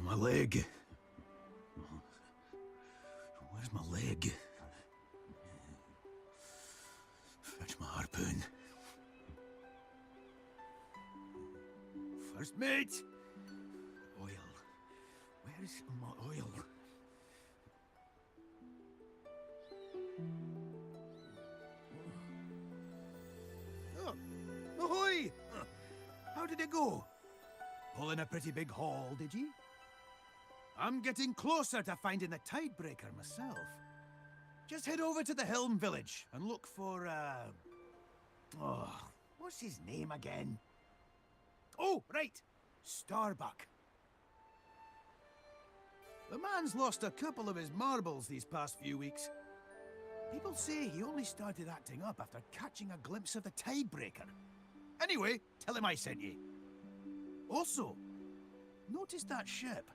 My leg. Where's my leg? Fetch my harpoon. First mate! Oil. Where's my oil? Oh, ahoy! How did it go? Pulling a pretty big haul, did you? I'm getting closer to finding the Tidebreaker myself. Just head over to the Helm Village and look for, oh, what's his name again? Oh, right! Starbuck. The man's lost a couple of his marbles these past few weeks. People say he only started acting up after catching a glimpse of the Tidebreaker. Anyway, tell him I sent you. Also, notice that ship.